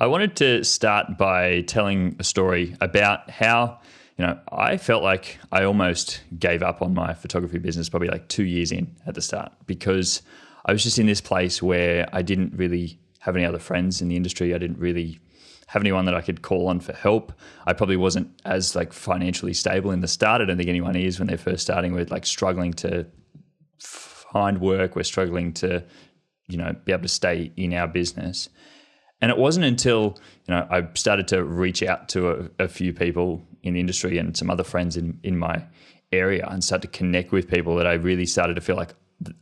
I wanted to start by telling a story about how, I felt like I almost gave up on my photography business probably like 2 years in at the start, because I was just in this place where I didn't really have any other friends in the industry. I didn't really have anyone that I could call on for help. I probably wasn't as like financially stable in the start. I don't think anyone is when they're first starting. We're like struggling to find work. We're struggling to, be able to stay in our business. And it wasn't until, I started to reach out to a few people in the industry and some other friends in my area and start to connect with people that I really started to feel like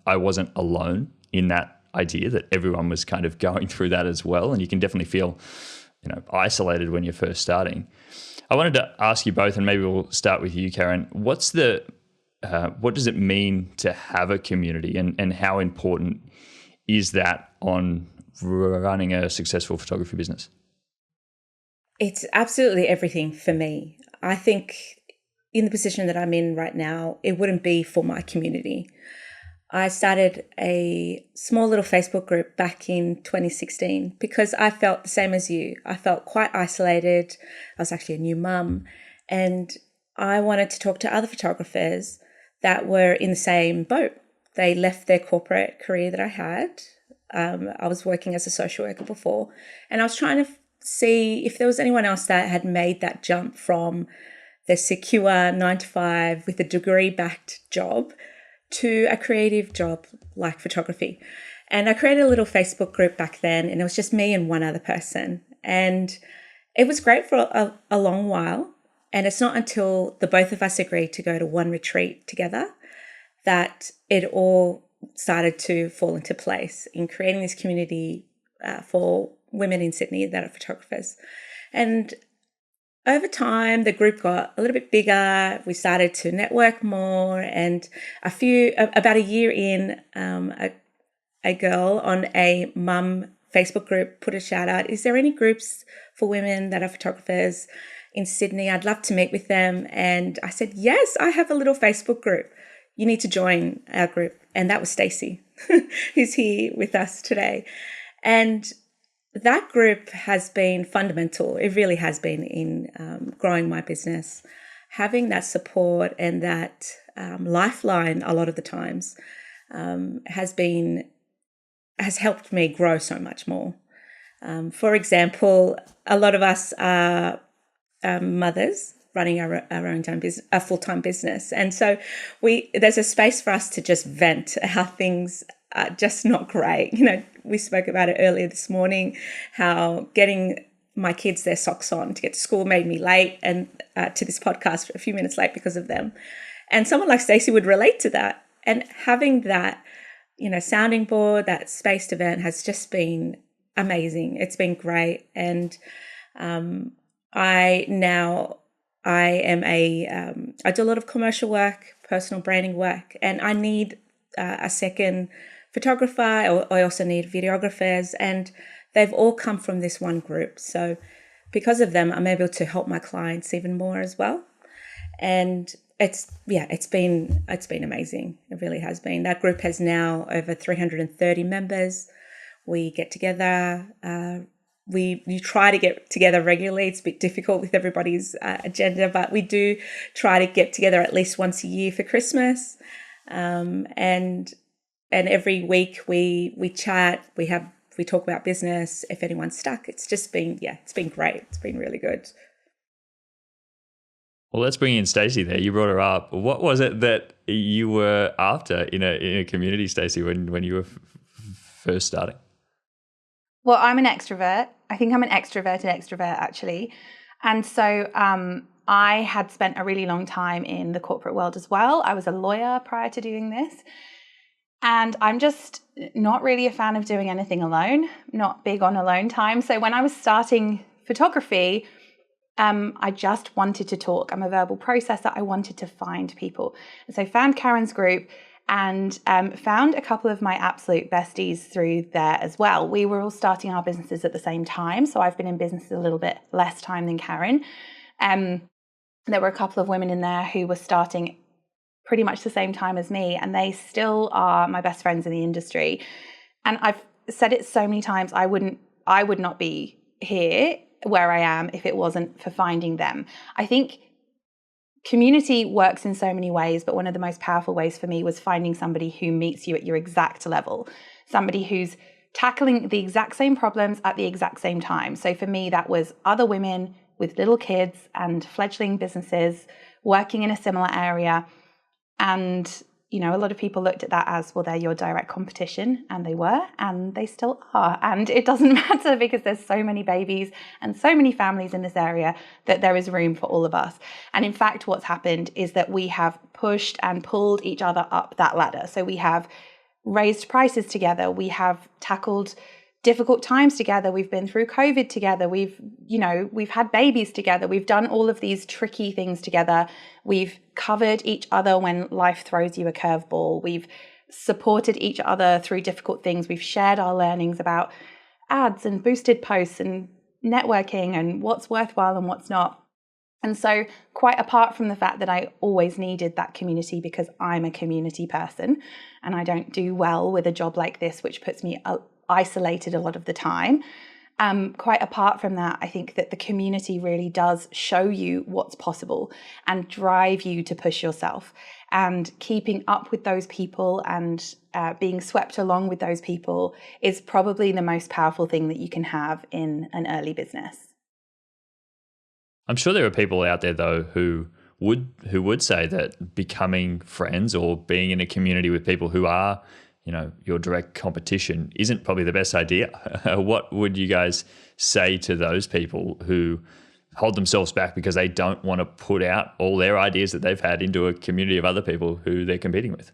I wasn't alone in that idea, that everyone was kind of going through that as well. And you can definitely feel, isolated when you're first starting. I wanted to ask you both, and maybe we'll start with you, Karen. What does it mean to have a community, and how important is that on running a successful photography business? It's absolutely everything for me. I think in the position that I'm in right now, it wouldn't be for my community. I started a small little Facebook group back in 2016 because I felt the same as you. I felt quite isolated. I was actually a new mum, and I wanted to talk to other photographers that were in the same boat. They left their corporate career that I had. I was working as a social worker before, and I was trying to see if there was anyone else that had made that jump from the secure 9-to-5 with a degree-backed job to a creative job like photography. And I created a little Facebook group back then, and it was just me and one other person. And it was great for a long while. And it's not until the both of us agreed to go to one retreat together that it all started to fall into place in creating this community for women in Sydney that are photographers. And over time, the group got a little bit bigger. We started to network more, and about a year in, a girl on a mum Facebook group put a shout out, is there any groups for women that are photographers in Sydney? I'd love to meet with them. And I said, yes, I have a little Facebook group. You need to join our group. And that was Stacey, who's here with us today. And that group has been fundamental. It really has been in growing my business. Having that support and that lifeline a lot of the times has helped me grow so much more. For example, a lot of us are mothers running our own business, a full-time business. And so there's a space for us to just vent how things are just not great. We spoke about it earlier this morning, how getting my kids their socks on to get to school made me late, and to this podcast a few minutes late because of them. And someone like Stacey would relate to that. And having that, sounding board, that space to vent has just been amazing. It's been great. And I do a lot of commercial work, personal branding work, and I need a second photographer. I also need videographers, and they've all come from this one group. So because of them, I'm able to help my clients even more as well. And it's been amazing. It really has been. That group has now over 330 members. We get together. We try to get together regularly. It's a bit difficult with everybody's agenda, but we do try to get together at least once a year for Christmas. And every week we chat. We talk about business. If anyone's stuck, it's been great. It's been really good. Well, let's bring in Stacey there. You brought her up. What was it that you were after in a community, Stacey, when you were first starting? Well, I'm an extrovert. I think I'm an extroverted extrovert, actually. And so I had spent a really long time in the corporate world as well. I was a lawyer prior to doing this. And I'm just not really a fan of doing anything alone, not big on alone time. So when I was starting photography, I just wanted to talk. I'm a verbal processor. I wanted to find people. And so found Karen's group and found a couple of my absolute besties through there as well. We were all starting our businesses at the same time. So I've been in business a little bit less time than Karen. There were a couple of women in there who were starting pretty much the same time as me, and they still are my best friends in the industry. And I've said it so many times, I would not be here where I am if it wasn't for finding them. I think community works in so many ways, but one of the most powerful ways for me was finding somebody who meets you at your exact level, somebody who's tackling the exact same problems at the exact same time. So for me, that was other women with little kids and fledgling businesses working in a similar area. And, you know, a lot of people looked at that as, well, they're your direct competition, and they were, and they still are. And it doesn't matter because there's so many babies and so many families in this area that there is room for all of us. And in fact, what's happened is that we have pushed and pulled each other up that ladder. So we have raised prices together. We have tackled difficult times together. We've been through COVID together. We've had babies together. We've done all of these tricky things together. We've covered each other when life throws you a curveball. We've supported each other through difficult things. We've shared our learnings about ads and boosted posts and networking and what's worthwhile and what's not. And so, quite apart from the fact that I always needed that community because I'm a community person and I don't do well with a job like this, which puts me isolated a lot of the time. Quite apart from that, I think that the community really does show you what's possible and drive you to push yourself. And keeping up with those people and being swept along with those people is probably the most powerful thing that you can have in an early business. I'm sure there are people out there though who would say that becoming friends or being in a community with people who are, you know, your direct competition isn't probably the best idea. What would you guys say to those people who hold themselves back because they don't want to put out all their ideas that they've had into a community of other people who they're competing with?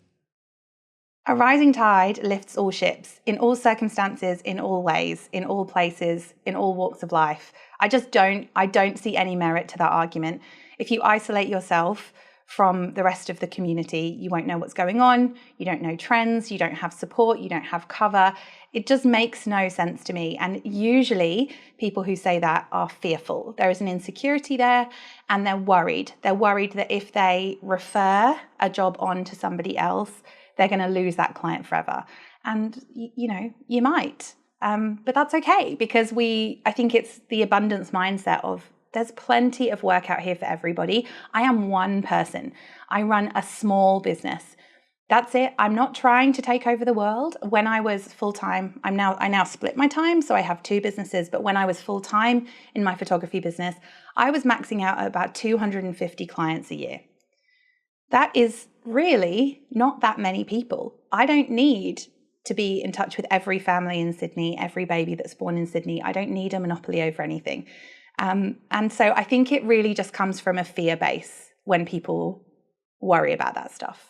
A rising tide lifts all ships, in all circumstances, in all ways, in all places, in all walks of life. I don't see any merit to that argument. If you isolate yourself from the rest of the community, you won't know what's going on, you don't know trends, you don't have support, you don't have cover. It just makes no sense to me. And usually people who say that are fearful. There is an insecurity there and they're worried. They're worried that if they refer a job on to somebody else, they're going to lose that client forever. And, you know, you might. But that's okay because I think it's the abundance mindset of there's plenty of work out here for everybody. I am one person. I run a small business. That's it. I'm not trying to take over the world. When I was full-time, I now split my time, so I have two businesses. But when I was full-time in my photography business, I was maxing out at about 250 clients a year. That is really not that many people. I don't need to be in touch with every family in Sydney, every baby that's born in Sydney. I don't need a monopoly over anything. And so I think it really just comes from a fear base when people worry about that stuff.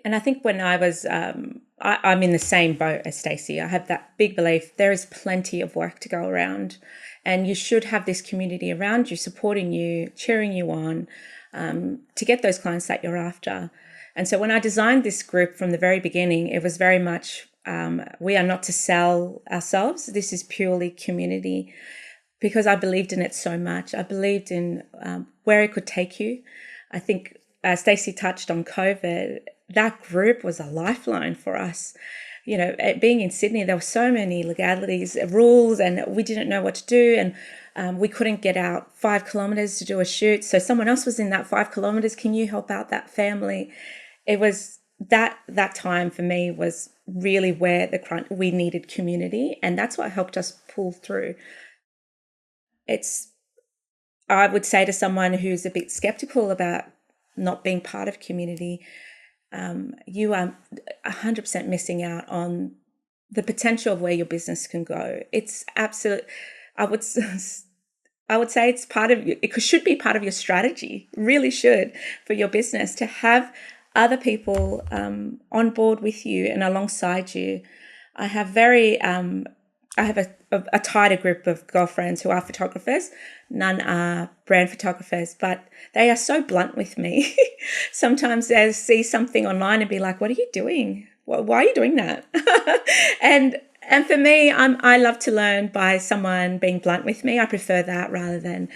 And I think when I was, I'm in the same boat as Stacey. I have that big belief there is plenty of work to go around, and you should have this community around you, supporting you, cheering you on, to get those clients that you're after. And so when I designed this group from the very beginning, it was very much, we are not to sell ourselves. This is purely community, because I believed in it so much. I believed in where it could take you. I think Stacey touched on COVID. That group was a lifeline for us. You know, being in Sydney, there were so many legalities, rules, and we didn't know what to do. And we couldn't get out 5 kilometers to do a shoot. So someone else was in that 5 kilometers. Can you help out that family? It was that time for me was really where we needed community. And that's what helped us pull through. I would say to someone who's a bit skeptical about not being part of community, you are 100% missing out on the potential of where your business can go. It's absolute. I would say it's should be part of your strategy. Really should, for your business, to have other people on board with you and alongside you. I have a tighter group of girlfriends who are photographers. None are brand photographers, but they are so blunt with me. Sometimes they see something online and be like, what are you doing? Why are you doing that? And for me, I love to learn by someone being blunt with me. I prefer that rather than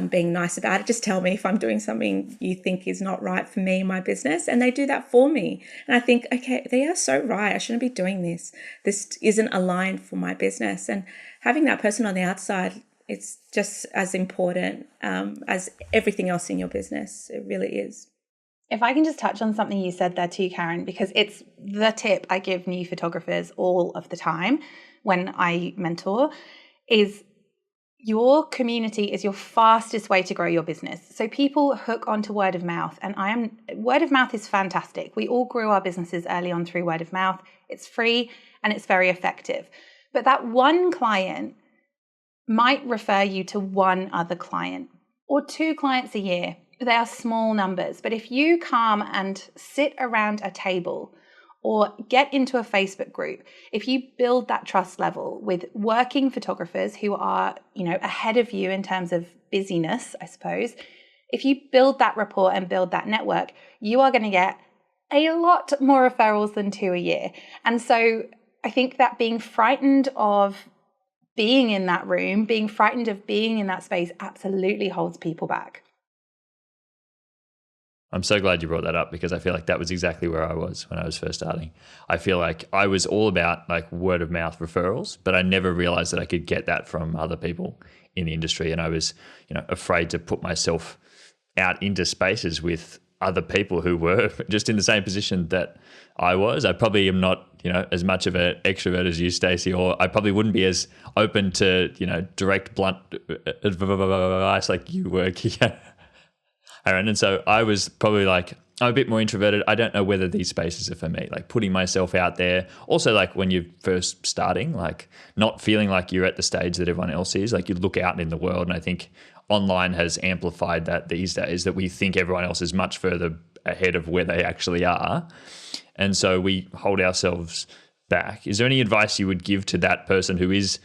being nice about it. Just tell me if I'm doing something you think is not right for me and my business, and they do that for me. And I think, okay, they are so right. I shouldn't be doing this. This isn't aligned for my business. And having that person on the outside, it's just as important as everything else in your business. It really is. If I can just touch on something you said there too, Karen, because it's the tip I give new photographers all of the time when I mentor, is your community is your fastest way to grow your business. So people hook onto word of mouth, and word of mouth is fantastic. We all grew our businesses early on through word of mouth. It's free and it's very effective. But that one client might refer you to one other client or 2 clients a year. They are small numbers, but if you come and sit around a table or get into a Facebook group, if you build that trust level with working photographers who are, ahead of you in terms of busyness, I suppose, if you build that rapport and build that network, you are going to get a lot more referrals than 2 a year. And so I think that being frightened of being in that room, being frightened of being in that space absolutely holds people back. I'm so glad you brought that up, because I feel like that was exactly where I was when I was first starting. I feel like I was all about like word of mouth referrals, but I never realized that I could get that from other people in the industry. And I was, afraid to put myself out into spaces with other people who were just in the same position that I was. I probably am not, as much of an extrovert as you, Stacey, or I probably wouldn't be as open to, direct, blunt advice like you were. Aaron. And so I was probably like, I'm a bit more introverted. I don't know whether these spaces are for me, like putting myself out there. Also, like when you're first starting, like not feeling like you're at the stage that everyone else is, like you look out in the world. And I think online has amplified that these days, that we think everyone else is much further ahead of where they actually are. And so we hold ourselves back. Is there any advice you would give to that person who is,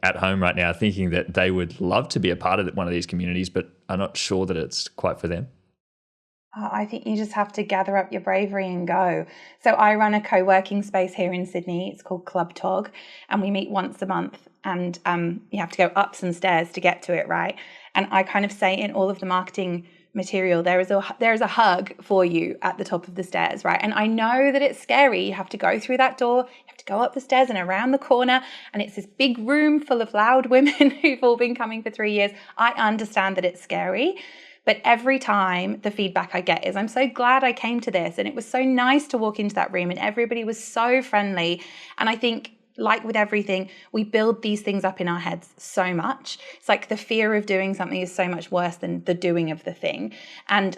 at home right now thinking that they would love to be a part of one of these communities, but are not sure that it's quite for them? I think you just have to gather up your bravery and go. So I run a co-working space here in Sydney. It's called Club Tog, and we meet once a month, and you have to go up some stairs to get to it, right? And I kind of say in all of the marketing material, there is a hug for you at the top of the stairs, right? And I know that it's scary. You have to go through that door, you have to go up the stairs and around the corner, and it's this big room full of loud women who've all been coming for 3 years. I understand that it's scary, but every time the feedback I get is, I'm so glad I came to this, and it was so nice to walk into that room and everybody was so friendly. And I think, like with everything, we build these things up in our heads so much. It's like the fear of doing something is so much worse than the doing of the thing. And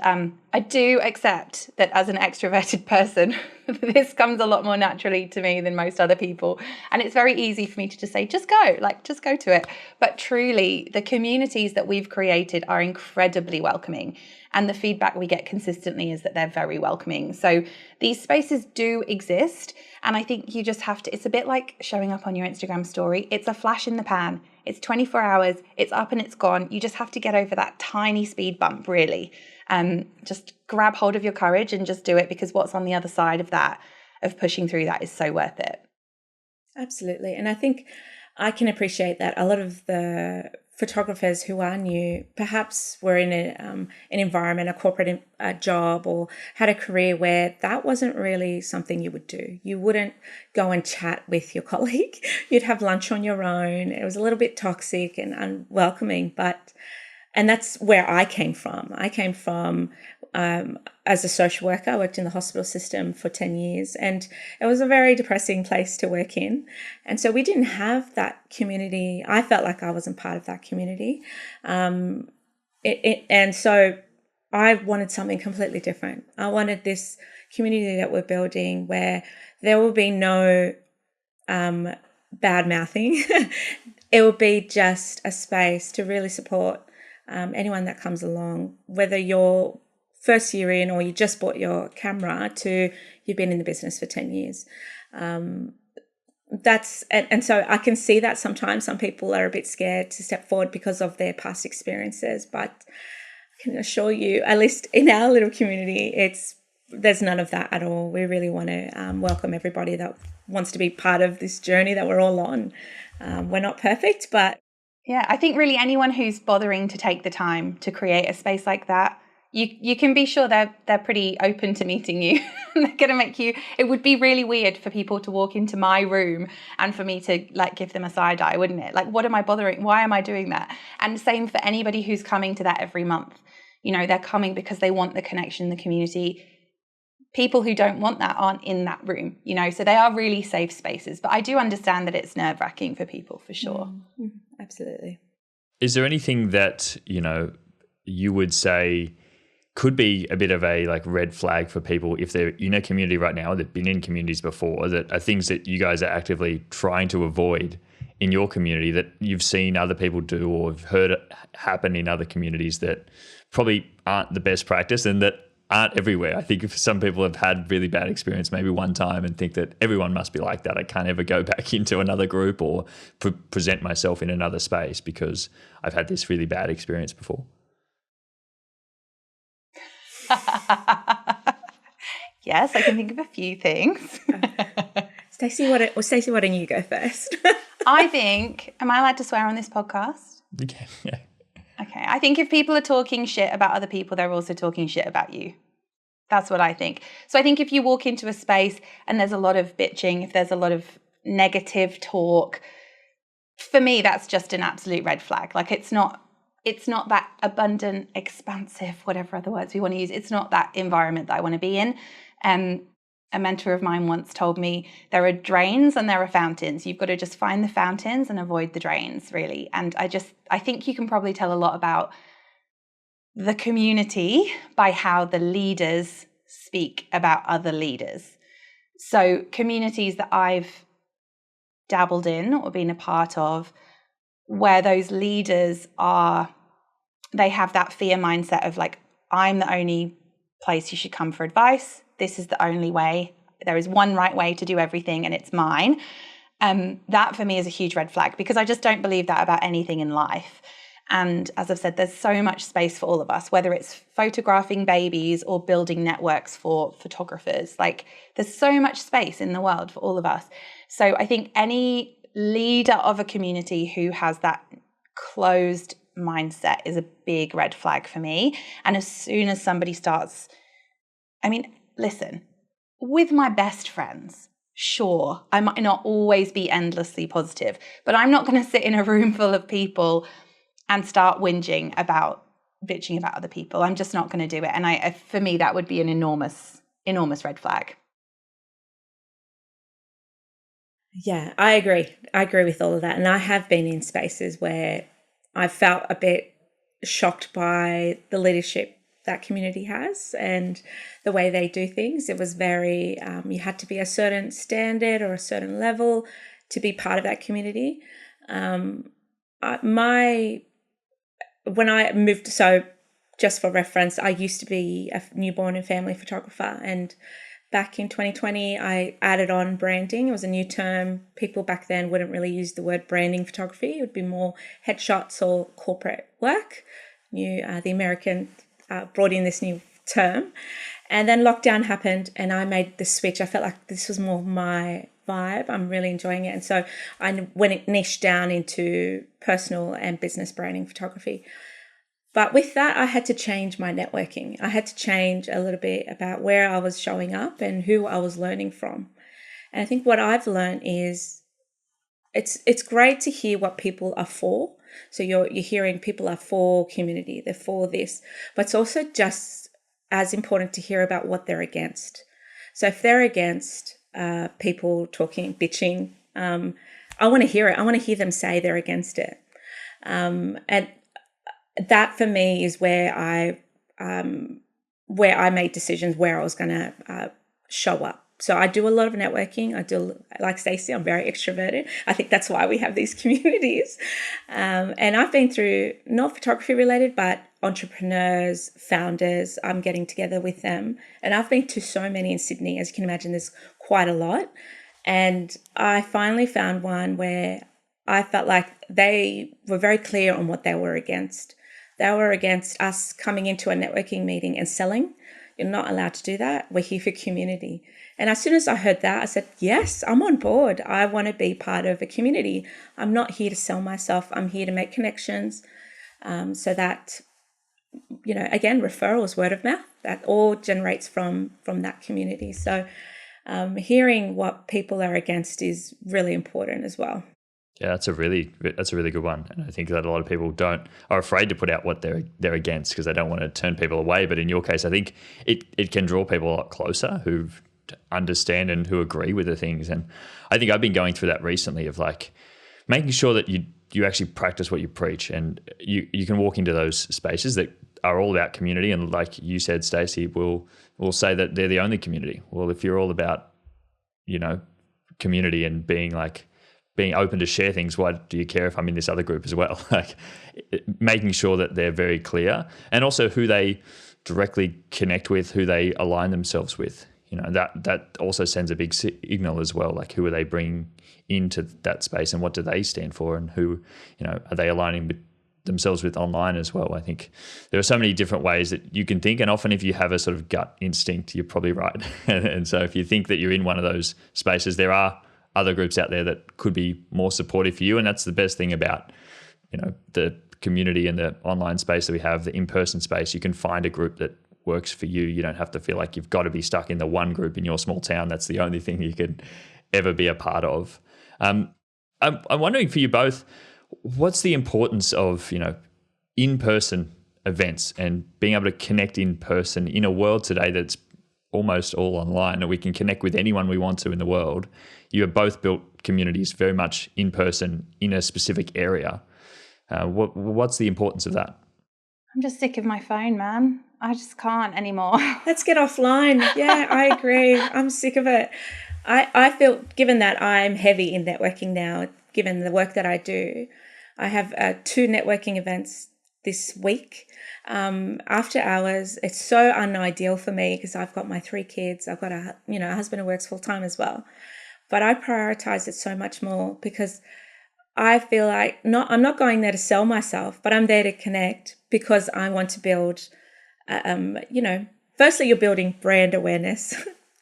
I do accept that as an extroverted person, this comes a lot more naturally to me than most other people. And it's very easy for me to just say, just go to it. But truly, the communities that we've created are incredibly welcoming. And the feedback we get consistently is that they're very welcoming. So these spaces do exist. And I think you just have to, it's a bit like showing up on your Instagram story. It's a flash in the pan. It's 24 hours. It's up and it's gone. You just have to get over that tiny speed bump, really. Just grab hold of your courage and just do it, because what's on the other side of that, of pushing through that, is so worth it. Absolutely. And I think I can appreciate that a lot of the photographers who are new perhaps were in an environment, a corporate job, or had a career where that wasn't really something you would do. You wouldn't go and chat with your colleague. You'd have lunch on your own. It was a little bit toxic and unwelcoming, and that's where I came from. I came from as a social worker. I worked in the hospital system for 10 years, and it was a very depressing place to work in. And so we didn't have that community. I felt like I wasn't part of that community. And so I wanted something completely different. I wanted this community that we're building where there will be no bad mouthing. It will be just a space to really support anyone that comes along, whether you're first year in or you just bought your camera to you've been in the business for 10 years. And so I can see that sometimes some people are a bit scared to step forward because of their past experiences, but I can assure you, at least in our little community, there's none of that at all. We really want to welcome everybody that wants to be part of this journey that we're all on. We're not perfect, but yeah, I think really anyone who's bothering to take the time to create a space like that, you can be sure they're pretty open to meeting you. They're going to make you. It would be really weird for people to walk into my room and for me to like give them a side eye, wouldn't it? Like, what am I bothering? Why am I doing that? And same for anybody who's coming to that every month. You know, they're coming because they want the connection, the community. People who don't want that aren't in that room, you know, so they are really safe spaces. But I do understand that it's nerve-wracking for people, for sure. Mm-hmm. Absolutely. Is there anything that, you know, you would say could be a bit of a like red flag for people if they're in a community right now, they've been in communities before, that are things that you guys are actively trying to avoid in your community that you've seen other people do or have heard it happen in other communities that probably aren't the best practice and that aren't everywhere? I think if some people have had really bad experience maybe one time and think that everyone must be like that. I can't ever go back into another group or present myself in another space because I've had this really bad experience before. Yes, I can think of a few things. Stacey, why don't you go first? I think, am I allowed to swear on this podcast? Okay. Yeah. Okay. I think if people are talking shit about other people, they're also talking shit about you. That's what I think. So I think if you walk into a space and there's a lot of bitching, if there's a lot of negative talk, for me, that's just an absolute red flag. Like it's not that abundant, expansive, whatever other words we want to use. It's not that environment that I want to be in. A mentor of mine once told me there are drains and there are fountains. You've got to just find the fountains and avoid the drains, really. And I think you can probably tell a lot about the community by how the leaders speak about other leaders. So communities that I've dabbled in or been a part of, where those leaders they have that fear mindset of like, I'm the only place you should come for advice. This is the only way. There is one right way to do everything and it's mine. That for me is a huge red flag because I just don't believe that about anything in life. And as I've said, there's so much space for all of us, whether it's photographing babies or building networks for photographers. Like there's so much space in the world for all of us. So I think any leader of a community who has that closed mindset is a big red flag for me. And as soon as somebody starts, listen, with my best friends, sure, I might not always be endlessly positive, but I'm not going to sit in a room full of people and start bitching about other people. I'm just not going to do it. And for me, that would be an enormous, enormous red flag. Yeah, I agree. I agree with all of that. And I have been in spaces where I felt a bit shocked by the leadership that community has and the way they do things. It was very, you had to be a certain standard or a certain level to be part of that community. When I moved, so just for reference, I used to be a newborn and family photographer, and back in 2020, I added on branding. It was a new term. People back then wouldn't really use the word branding photography. It would be more headshots or corporate work. The American brought in this new term. And then lockdown happened and I made the switch. I felt like this was more my vibe. I'm really enjoying it. And so I went niche down into personal and business branding photography. But with that, I had to change my networking. I had to change a little bit about where I was showing up and who I was learning from. And I think what I've learned is it's great to hear what people are for. So you're hearing people are for community, they're for this, but it's also just as important to hear about what they're against. So if they're against people talking, bitching, I want to hear it. I want to hear them say they're against it. And that for me is where I made decisions where I was going to show up. So I do a lot of networking. I do, like Stacey, I'm very extroverted. I think that's why we have these communities. And I've been through, not photography related, but entrepreneurs, founders. I'm getting together with them. And I've been to so many in Sydney. As you can imagine, there's quite a lot. And I finally found one where I felt like they were very clear on what they were against. They were against us coming into a networking meeting and selling. You're not allowed to do that. We're here for community. And as soon as I heard that, I said, yes, I'm on board. I want to be part of a community. I'm not here to sell myself. I'm here to make connections, so that, again, referrals, word of mouth, that all generates from that community. So hearing what people are against is really important as well. Yeah, that's a really good one, and I think that a lot of people are afraid to put out what they're against because they don't want to turn people away. But in your case, I think it can draw people a lot closer who understand and who agree with the things. And I think I've been going through that recently of like making sure that you actually practice what you preach, and you can walk into those spaces that are all about community. And like you said, Stacey, will say that they're the only community. Well, if you're all about community and being open to share things, why do you care if I'm in this other group as well? Like making sure that they're very clear, and also who they directly connect with, who they align themselves with. That also sends a big signal as well. Like who are they bringing into that space, and what do they stand for, and who, are they aligning with themselves with online as well? I think there are so many different ways that you can think, and often if you have a sort of gut instinct, you're probably right. And so if you think that you're in one of those spaces, there are other groups out there that could be more supportive for you. And that's the best thing about, the community and the online space that we have, the in-person space. You can find a group that works for you. You don't have to feel like you've got to be stuck in the one group in your small town. That's the only thing you could ever be a part of. I'm wondering for you both, what's the importance of, in-person events and being able to connect in person in a world today that's almost all online, and we can connect with anyone we want to in the world? You have both built communities very much in person in a specific area. What's the importance of that? I'm just sick of my phone, man. I just can't anymore. Let's get offline. Yeah, I agree. I'm sick of it. I feel, given that I'm heavy in networking now, given the work that I do, I have 2 networking events this week. After hours, it's so unideal for me because I've got my 3 kids. I've got a husband who works full time as well. But I prioritize it so much more because I feel like I'm not going there to sell myself, but I'm there to connect because I want to build, firstly, you're building brand awareness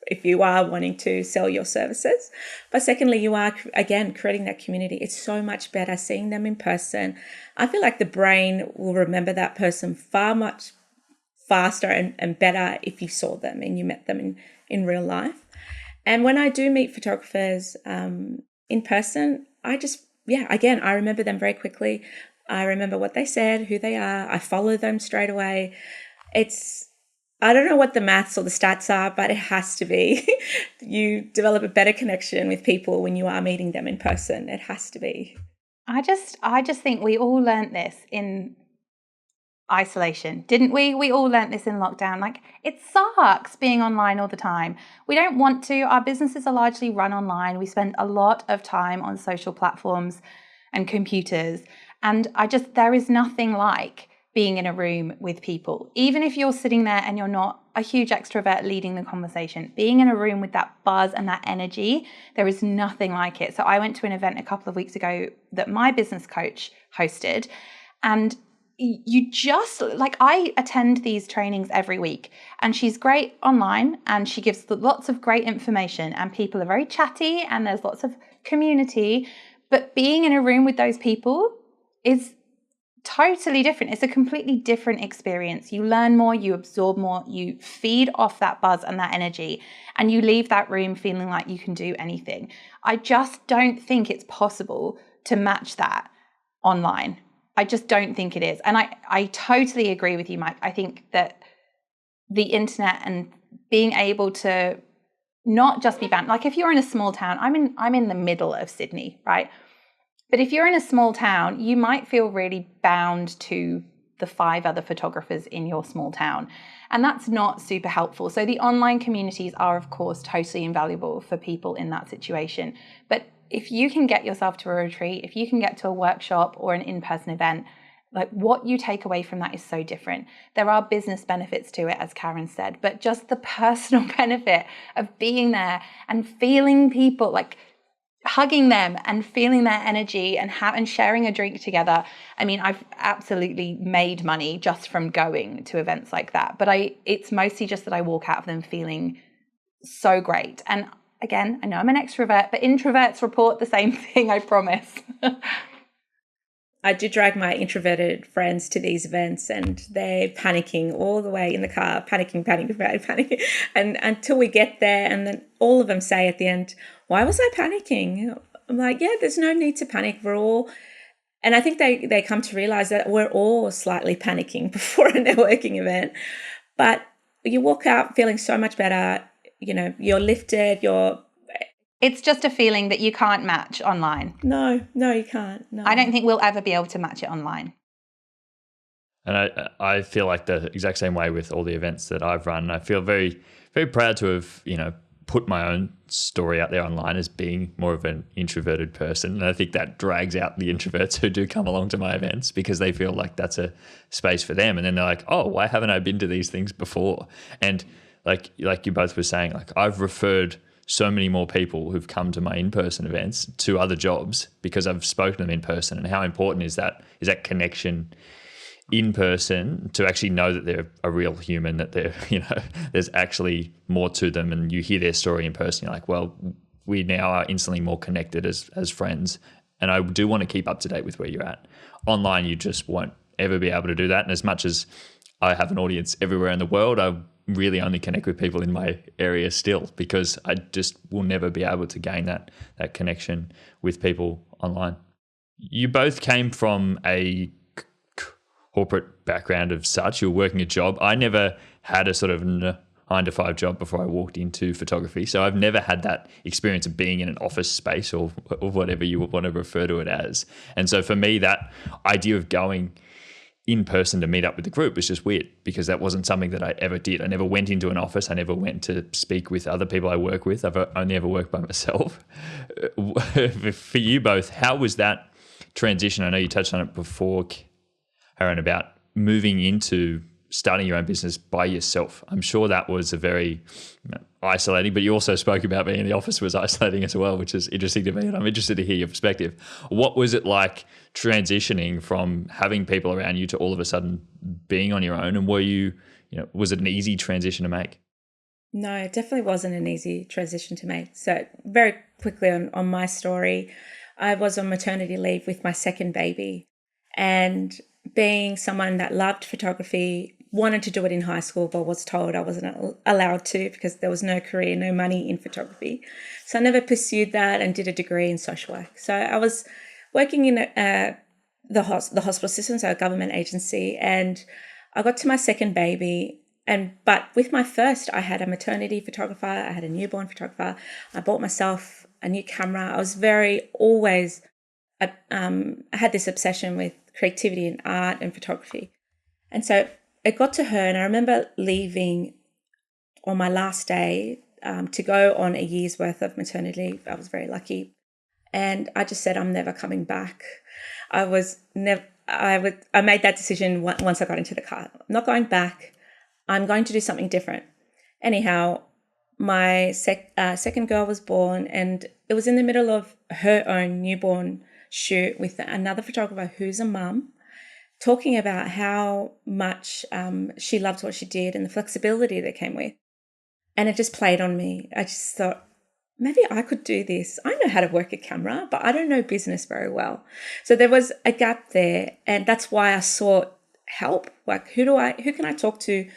if you are wanting to sell your services. But secondly, you are, again, creating that community. It's so much better seeing them in person. I feel like the brain will remember that person far much faster and better if you saw them and you met them in real life. And when I do meet photographers in person, I remember them very quickly. I remember what they said, who they are. I follow them straight away. I don't know what the maths or the stats are, but it has to be. You develop a better connection with people when you are meeting them in person. It has to be. I just think we all learnt this in isolation, didn't we? We all learnt this in lockdown. Like, it sucks being online all the time. We don't want to. Our businesses are largely run online. We spend a lot of time on social platforms and computers. And there is nothing like being in a room with people. Even if you're sitting there and you're not a huge extrovert leading the conversation, being in a room with that buzz and that energy, there is nothing like it. So I went to an event a couple of weeks ago that my business coach hosted, and I attend these trainings every week, and she's great online and she gives lots of great information, and people are very chatty and there's lots of community, but being in a room with those people is totally different. It's a completely different experience. You learn more, you absorb more, you feed off that buzz and that energy, and you leave that room feeling like you can do anything. I just don't think it's possible to match that online. I just don't think it is. And I totally agree with you, Mike. I think that the internet and being able to not just be bound, like if you're in a small town, I'm in the middle of Sydney, right? But if you're in a small town, you might feel really bound to the 5 other photographers in your small town. And that's not super helpful. So the online communities are, of course, totally invaluable for people in that situation. But if you can get yourself to a retreat, if you can get to a workshop or an in-person event, like, what you take away from that is so different. There are business benefits to it, as Karen said, but just the personal benefit of being there and feeling people, like hugging them and feeling their energy and sharing a drink together. I mean, I've absolutely made money just from going to events like that. But it's mostly just that I walk out of them feeling so great. And again, I know I'm an extrovert, but introverts report the same thing, I promise. I do drag my introverted friends to these events and they're panicking all the way in the car, panicking. And until we get there, and then all of them say at the end, why was I panicking? I'm like, yeah, there's no need to panic. We're all, and I think they come to realize that we're all slightly panicking before a networking event. But you walk out feeling so much better. You know, you're lifted, It's just a feeling that you can't match online. No, you can't. No. I don't think we'll ever be able to match it online. And I feel like the exact same way with all the events that I've run. I feel very, very proud to have, put my own story out there online as being more of an introverted person. And I think that drags out the introverts who do come along to my events because they feel like that's a space for them. And then they're like, oh, why haven't I been to these things before? And like you both were saying, like I've referred so many more people who've come to my in-person events to other jobs because I've spoken to them in person. And how important is that connection in person to actually know that they're a real human, that they're, there's actually more to them, and you hear their story in person, you're like, well, we now are instantly more connected as friends. And I do want to keep up to date with where you're at. Online, you just won't ever be able to do that. And as much as I have an audience everywhere in the world, I really only connect with people in my area still, because I just will never be able to gain that connection with people online. You both came from a corporate background of such. You were working a job. I never had a sort of 9-to-5 job before I walked into photography. So I've never had that experience of being in an office space or whatever you want to refer to it as. And so for me, that idea of going in person to meet up with the group was just weird, because that wasn't something that I ever did. I never went into an office. I never went to speak with other people I work with. I've only ever worked by myself. For you both, how was that transition? I know you touched on it before, Aaron, about moving into starting your own business by yourself. I'm sure that was a very isolating, but you also spoke about being in the office was isolating as well, which is interesting to me, and I'm interested to hear your perspective. What was it like transitioning from having people around you to all of a sudden being on your own? And were you, was it an easy transition to make? No, it definitely wasn't an easy transition to make. So very quickly on my story, I was on maternity leave with my second baby, and being someone that loved photography, wanted to do it in high school, but was told I wasn't allowed to because there was no career, no money in photography. So I never pursued that and did a degree in social work. So I was working in the hospital system, so a government agency, and I got to my second baby. But with my first, I had a maternity photographer, I had a newborn photographer, I bought myself a new camera. I was I had this obsession with creativity and art and photography. And so it got to her, and I remember leaving on my last day to go on a year's worth of maternity leave. I was very lucky. And I just said, I'm never coming back. I made that decision once I got into the car. I'm not going back. I'm going to do something different. Anyhow, my second girl was born, and it was in the middle of her own newborn shoot with another photographer who's a mum, talking about how much she loved what she did and the flexibility that came with. And it just played on me. I just thought, maybe I could do this. I know how to work a camera, but I don't know business very well. So there was a gap there, and that's why I sought help. Like, who can I talk to?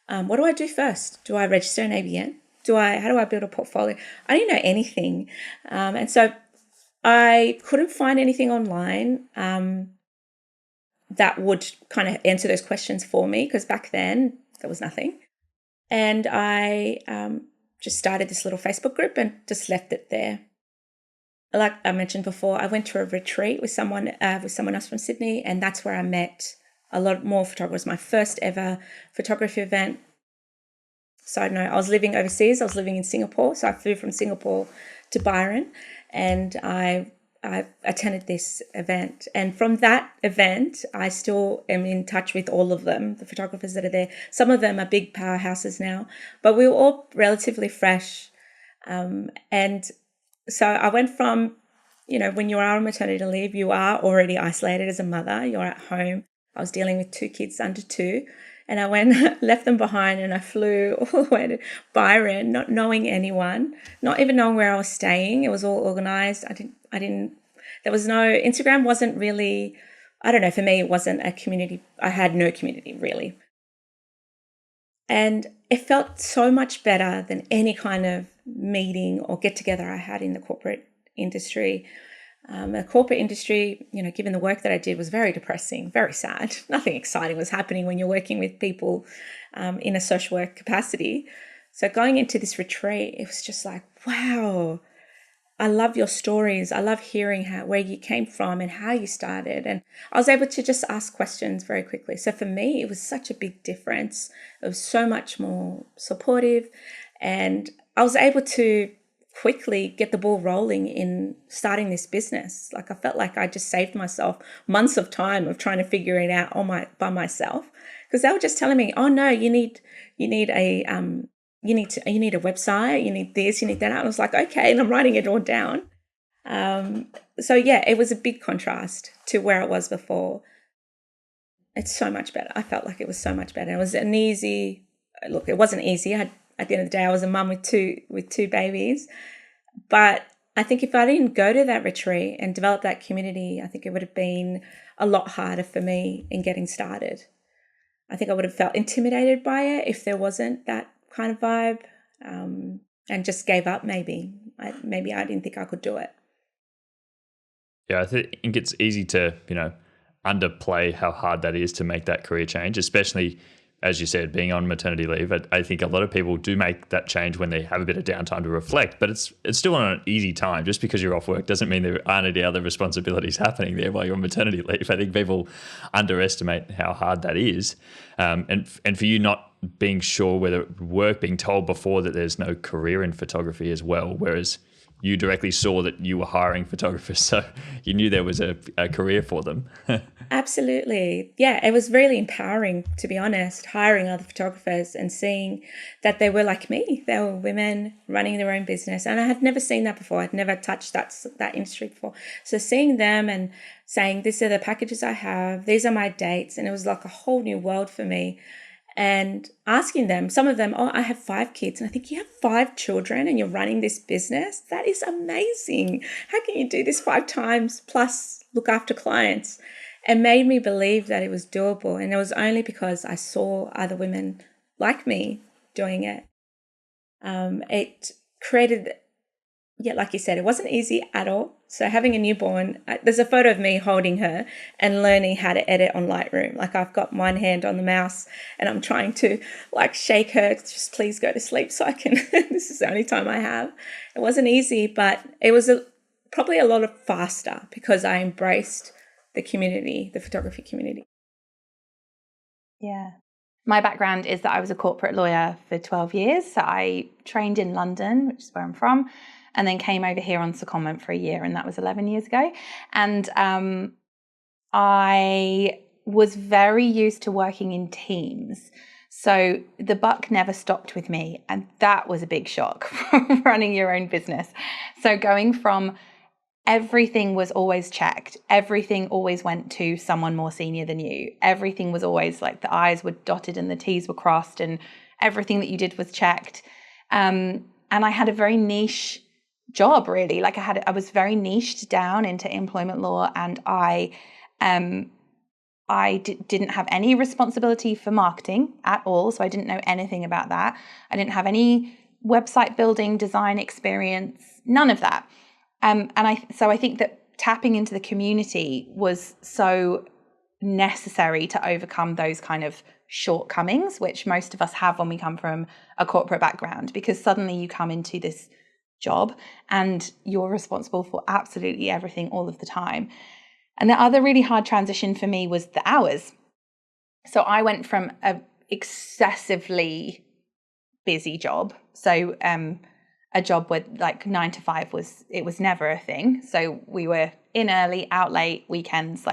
What do I do first? Do I register an ABN? How do I build a portfolio? I didn't know anything. And so I couldn't find anything online that would kind of answer those questions for me, because back then there was nothing. And I just started this little Facebook group and just left it there. Like I mentioned before, I went to a retreat with someone else from Sydney, and that's where I met a lot more photographers. My first ever photography event. Side note, I was living overseas. I was living in Singapore, so I flew from Singapore to Byron, and I attended this event. And from that event, I still am in touch with all of them, the photographers that are there. Some of them are big powerhouses now, but we were all relatively fresh. And So I went from, when you are on maternity leave, you are already isolated as a mother. You're at home. I was dealing with 2 kids under 2, and I went, left them behind, and I flew all the way to Byron, not knowing anyone, not even knowing where I was staying. It was all organized. There was no, Instagram wasn't really, I don't know, for me, it wasn't a community. I had no community really. And it felt so much better than any kind of meeting or get together I had in the corporate industry. The corporate industry, given the work that I did, was very depressing, very sad. Nothing exciting was happening when you're working with people in a social work capacity. So going into this retreat, it was just like, wow, I love your stories. I love hearing where you came from and how you started. And I was able to just ask questions very quickly. So for me, it was such a big difference. It was so much more supportive. And I was able to quickly get the ball rolling in starting this business. Like I felt like I just saved myself months of time of trying to figure it out by myself. Because they were just telling me, oh no, you need a you need a website, you need this, you need that. And I was like, okay, and I'm writing it all down. So yeah, it was a big contrast to where it was before. It's so much better. I felt like it was so much better. It was an easy look. It wasn't easy. At the end of the day, I was a mum with two babies. But I think if I didn't go to that retreat and develop that community, I think it would have been a lot harder for me in getting started. I think I would have felt intimidated by it if there wasn't that kind of vibe, and just gave up maybe. Maybe I didn't think I could do it. Yeah, I think it's easy to, underplay how hard that is to make that career change, especially, as you said, being on maternity leave. I think a lot of people do make that change when they have a bit of downtime to reflect, but it's still not an easy time. Just because you're off work doesn't mean there aren't any other responsibilities happening there while you're on maternity leave. I think people underestimate how hard that is. And for you not being sure whether it would work, being told before that there's no career in photography as well, whereas you directly saw that you were hiring photographers, so you knew there was a career for them. Absolutely. Yeah, it was really empowering, to be honest, hiring other photographers and seeing that they were like me. They were women running their own business. And I had never seen that before. I'd never touched that industry before. So seeing them and saying, these are the packages I have, these are my dates. And it was like a whole new world for me. And asking them, some of them, oh, I have 5 kids. And I think, you have 5 children and you're running this business? That is amazing. How can you do this 5 times plus look after clients? It made me believe that it was doable. And it was only because I saw other women like me doing it. It created, like you said, it wasn't easy at all. So having a newborn, there's a photo of me holding her and learning how to edit on Lightroom. Like I've got one hand on the mouse and I'm trying to shake her, just please go to sleep so I can, this is the only time I have. It wasn't easy, but it was probably a lot of faster because I embraced the community, the photography community. Yeah. My background is that I was a corporate lawyer for 12 years. So I trained in London, which is where I'm from, and then came over here on secondment for a year, and that was 11 years ago. And I was very used to working in teams. So the buck never stopped with me, and that was a big shock from running your own business. So going from everything was always checked, everything always went to someone more senior than you, everything was always like the I's were dotted and the T's were crossed, and everything that you did was checked. And I had a very niche job, really. I was very niched down into employment law, and I didn't have any responsibility for marketing at all. So I didn't know anything about that. I didn't have any website building, design experience, none of that. And I think that tapping into the community was so necessary to overcome those kind of shortcomings, which most of us have when we come from a corporate background, because suddenly you come into this job and you're responsible for absolutely everything all of the time. And the other really hard transition for me was the hours. So I went from a excessively busy job. So a job where 9 to 5 was never a thing. So we were in early, out late, weekends,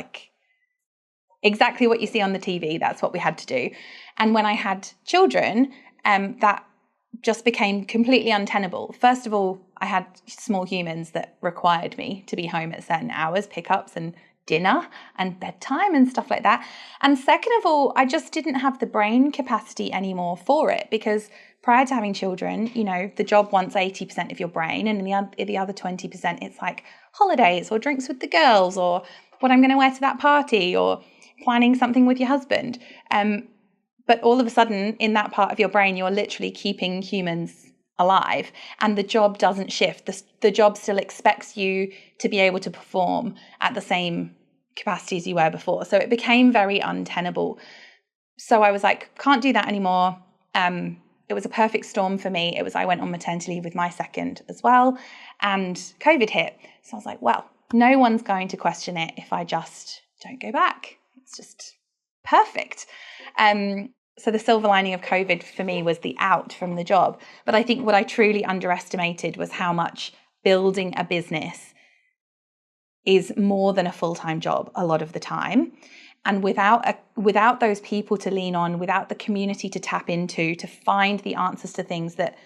exactly what you see on the TV. That's what we had to do. And when I had children, that just became completely untenable. First of all, I had small humans that required me to be home at certain hours, pickups and dinner and bedtime and stuff like that. And second of all, I just didn't have the brain capacity anymore for it, because prior to having children, you know, the job wants 80% of your brain, and in the other 20%, it's like holidays or drinks with the girls or what I'm going to wear to that party or planning something with your husband. But all of a sudden, in that part of your brain, you're literally keeping humans alive, and the job doesn't shift. The job still expects you to be able to perform at the same capacity as you were before. So it became very untenable. So I was like, can't do that anymore. It was a perfect storm for me. I went on maternity leave with my second as well, and COVID hit. So I was like, well, no one's going to question it if I just don't go back. It's just perfect. So the silver lining of COVID for me was the out from the job. But I think what I truly underestimated was how much building a business is more than a full-time job a lot of the time. And without those people to lean on, without the community to tap into, to find the answers to things that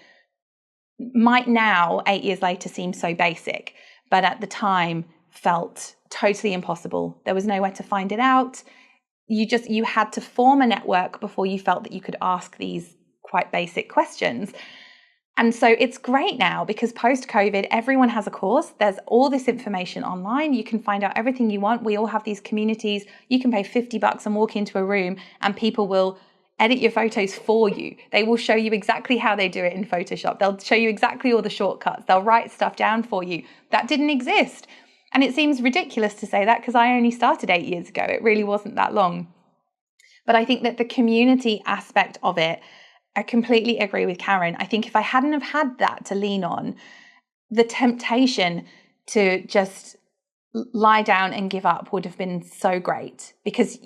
might now, 8 years later, seem so basic, but at the time felt totally impossible. There was nowhere to find it out. You had to form a network before you felt that you could ask these quite basic questions. And so it's great now, because post-COVID, everyone has a course. There's all this information online. You can find out everything you want. We all have these communities. You can pay $50 and walk into a room and people will edit your photos for you. They will show you exactly how they do it in Photoshop. They'll show you exactly all the shortcuts. They'll write stuff down for you. That didn't exist. And it seems ridiculous to say that because I only started 8 years ago. It really wasn't that long. But I think that the community aspect of it, I completely agree with Karen. I think if I hadn't have had that to lean on, the temptation to just lie down and give up would have been so great, because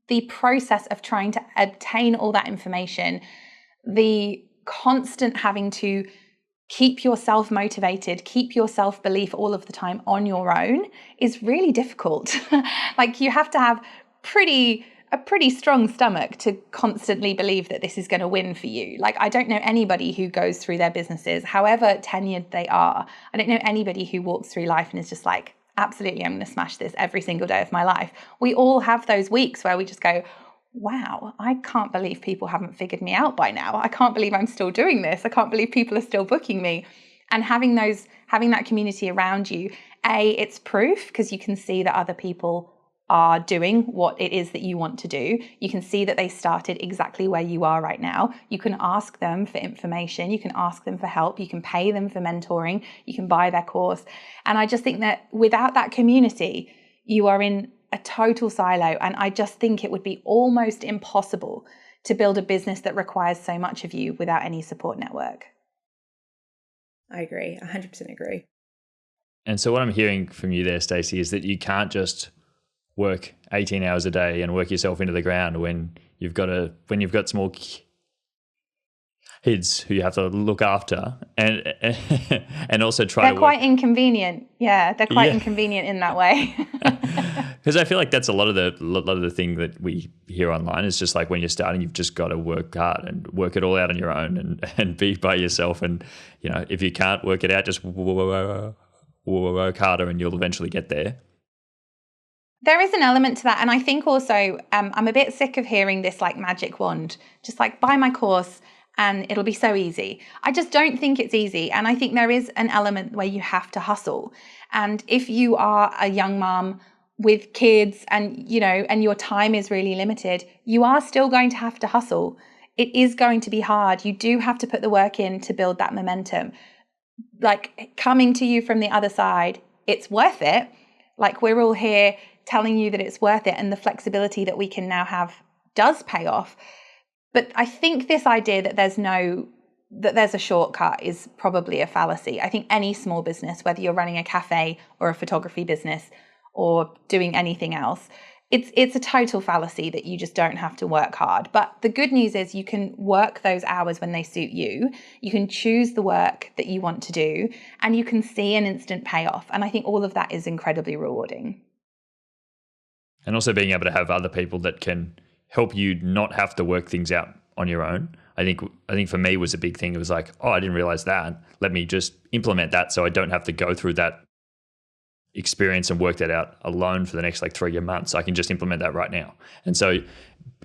the process of trying to obtain all that information, the constant having to keep yourself motivated, keep your self-belief all of the time on your own is really difficult. Like, you have to have a pretty strong stomach to constantly believe that this is going to win for you. Like, I don't know anybody who goes through their businesses, however tenured they are. I don't know anybody who walks through life and is just like, absolutely, I'm going to smash this every single day of my life. We all have those weeks where we just go, wow, I can't believe people haven't figured me out by now. I can't believe I'm still doing this. I can't believe people are still booking me. And having that community around you, it's proof, because you can see that other people are doing what it is that you want to do. You can see that they started exactly where you are right now. You can ask them for information. You can ask them for help. You can pay them for mentoring. You can buy their course. And I just think that without that community, you are in a total silo. And I just think it would be almost impossible to build a business that requires so much of you without any support network. I agree. 100% agree. And so what I'm hearing from you there, Stacey, is that you can't just work 18 hours a day and work yourself into the ground when you've got small kids who you have to look after, and also they're quite inconvenient. Yeah, they're quite inconvenient in that way. Because I feel like that's a lot of the thing that we hear online is just like, when you're starting, you've just got to work hard and work it all out on your own and be by yourself. And, you know, if you can't work it out, just work harder and you'll eventually get there. There is an element to that. And I think also I'm a bit sick of hearing this like magic wand, just like buy my course and it'll be so easy. I just don't think it's easy. And I think there is an element where you have to hustle. And if you are a young mom with kids and, you know, and your time is really limited, you are still going to have to hustle. It is going to be hard. You do have to put the work in to build that momentum. Like, coming to you from the other side, it's worth it. Like, we're all here telling you that it's worth it, and the flexibility that we can now have does pay off. But I think this idea that there's a shortcut is probably a fallacy. I think any small business, whether you're running a cafe or a photography business or doing anything else, it's a total fallacy that you just don't have to work hard. But the good news is you can work those hours when they suit you. You can choose the work that you want to do, and you can see an instant payoff. And I think all of that is incredibly rewarding. And also being able to have other people that can help you not have to work things out on your own. I think for me was a big thing. It was like, oh, I didn't realize that. Let me just implement that so I don't have to go through that experience and work that out alone for the next like 3 months. I can just implement that right now. And so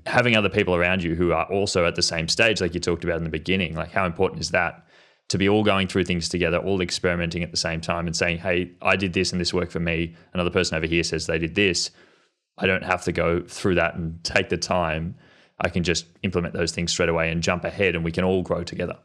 having other people around you who are also at the same stage, like you talked about in the beginning, like how important is that to be all going through things together, all experimenting at the same time and saying, hey, I did this and this worked for me. Another person over here says they did this. I don't have to go through that and take the time. I can just implement those things straight away and jump ahead, and we can all grow together.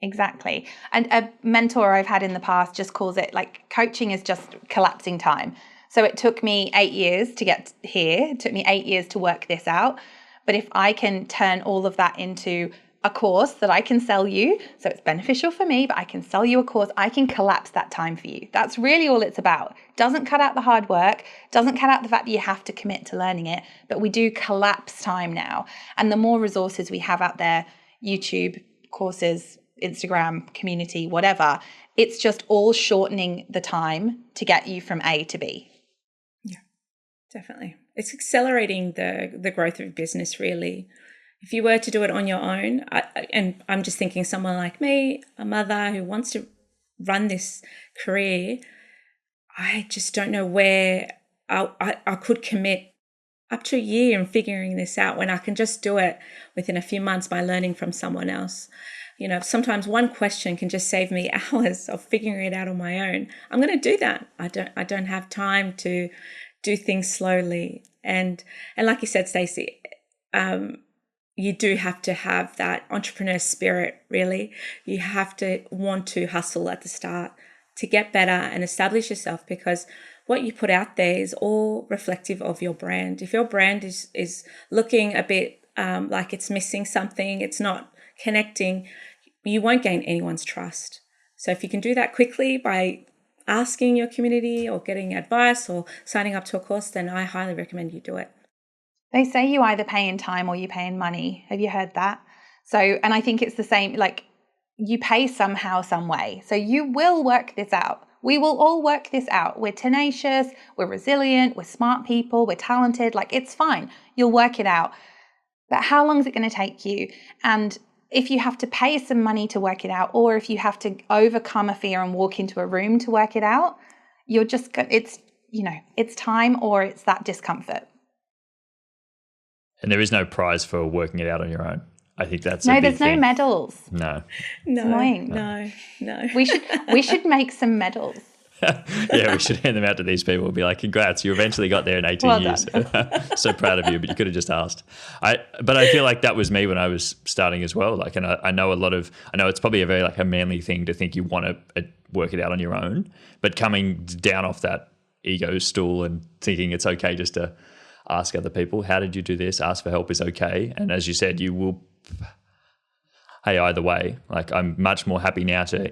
Exactly. And a mentor I've had in the past just calls it like coaching is just collapsing time. So it took me 8 years to get here. It took me 8 years to work this out. But if I can turn all of that into a course that I can sell you, so it's beneficial for me, but I can sell you a course, I can collapse that time for you. That's really all it's about. Doesn't cut out the hard work, doesn't cut out the fact that you have to commit to learning it, but we do collapse time now. And the more resources we have out there, YouTube, courses, Instagram, community, whatever, it's just all shortening the time to get you from A to B. Yeah, definitely. It's accelerating the growth of business, really. If you were to do it on your own, and I'm just thinking someone like me, a mother who wants to run this career, I just don't know where I could commit up to a year in figuring this out when I can just do it within a few months by learning from someone else. You know, sometimes one question can just save me hours of figuring it out on my own. I'm going to do that. I don't have time to do things slowly. And like you said, Stacey, you do have to have that entrepreneur spirit, really. You have to want to hustle at the start to get better and establish yourself, because what you put out there is all reflective of your brand. If your brand is looking a bit like it's missing something, it's not connecting, you won't gain anyone's trust. So if you can do that quickly by asking your community or getting advice or signing up to a course, then I highly recommend you do it. They say you either pay in time or you pay in money. Have you heard that? So, and I think it's the same, like you pay somehow, some way. So you will work this out. We will all work this out. We're tenacious, we're resilient, we're smart people, we're talented. Like it's fine. You'll work it out. But how long is it going to take you? And if you have to pay some money to work it out, or if you have to overcome a fear and walk into a room to work it out, you're just, it's, you know, it's time or it's that discomfort. And there is no prize for working it out on your own. I think that's no. a big There's thing. no medals. No. It's annoying. No. We should make some medals. Yeah, we should hand them out to these people. We'll be like, congrats, you eventually got there in 18 well years. So proud of you, but you could have just asked. But I feel like that was me when I was starting as well. Like, and I know it's probably a very like a manly thing to think you want to work it out on your own, but coming down off that ego stool and thinking it's okay just to ask other people, how did you do this? Ask for help is okay. And as you said, you will, hey, either way, like I'm much more happy now to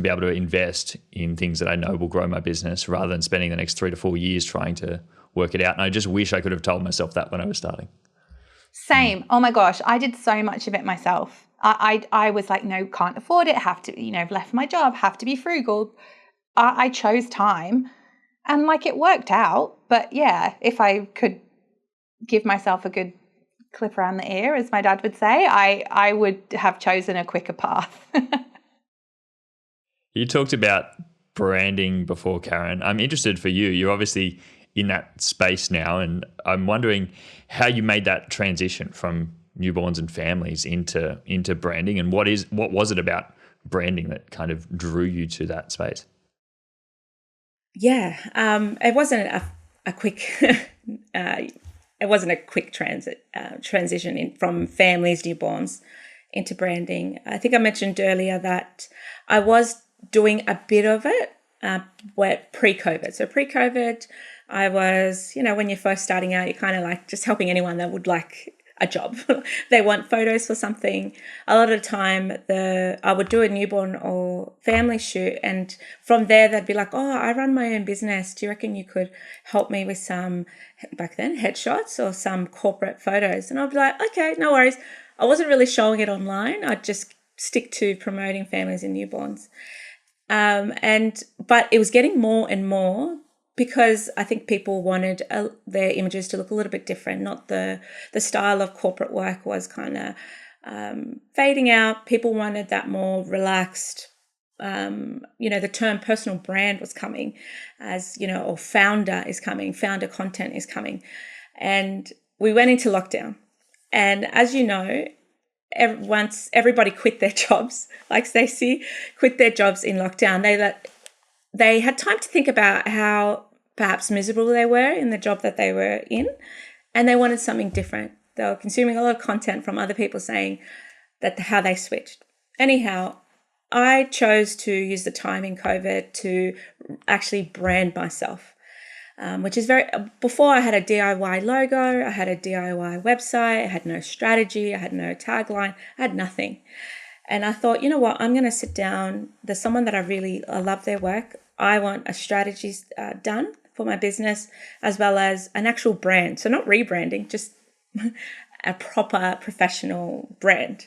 be able to invest in things that I know will grow my business rather than spending the next 3 to 4 years trying to work it out. And I just wish I could have told myself that when I was starting. Same. Oh my gosh, I did so much of it myself. I was like, no, can't afford it. Have to, I've left my job, have to be frugal. I chose time. And like it worked out, but yeah, if I could give myself a good clip around the ear, as my dad would say, I would have chosen a quicker path. You talked about branding before, Karen. I'm interested for you. You're obviously in that space now, and I'm wondering how you made that transition from newborns and families into branding, and what was it about branding that kind of drew you to that space? Yeah, it wasn't a quick transition from families, newborns into branding. I think I mentioned earlier that I was doing a bit of it pre-COVID. So pre-COVID, I was, when you're first starting out, you're kind of like just helping anyone that would like a job. They want photos for something. A lot of the time I would do a newborn or family shoot, and from there they'd be like, oh, I run my own business. Do you reckon you could help me with some, back then, headshots or some corporate photos? And I'd be like, okay, no worries. I wasn't really showing it online. I'd just stick to promoting families and newborns. But it was getting more and more because I think people wanted their images to look a little bit different. Not the style of corporate work was kind of fading out. People wanted that more relaxed. The term personal brand was coming, or founder is coming, founder content is coming. And we went into lockdown. And as you know, once everybody quit their jobs, like Stacey quit their jobs in lockdown, they had time to think about how perhaps miserable they were in the job that they were in, and they wanted something different. They were consuming a lot of content from other people saying that how they switched. Anyhow, I chose to use the time in COVID to actually brand myself, which is before I had a DIY logo, I had a DIY website, I had no strategy, I had no tagline, I had nothing. And I thought, you know what, I'm going to sit down. There's someone that I love their work. I want a strategy done for my business, as well as an actual brand. So not rebranding, just a proper professional brand.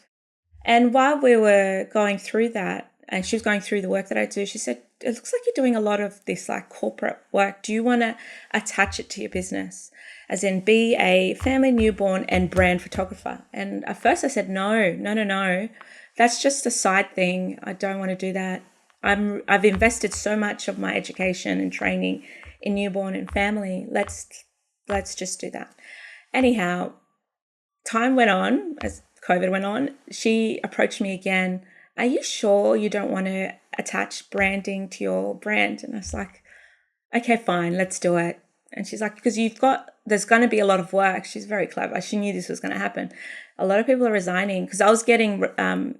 And while we were going through that, and she was going through the work that I do, she said, it looks like you're doing a lot of this like corporate work. Do you want to attach it to your business? As in be a family newborn and brand photographer. And at first I said, no. That's just a side thing. I don't want to do that. I've invested so much of my education and training in newborn and family. Let's just do that. Anyhow, time went on, as COVID went on, she approached me again. Are you sure you don't want to attach branding to your brand? And I was like, okay, fine, let's do it. And she's like, because there's going to be a lot of work. She's very clever. She knew this was going to happen. A lot of people are resigning, because I was getting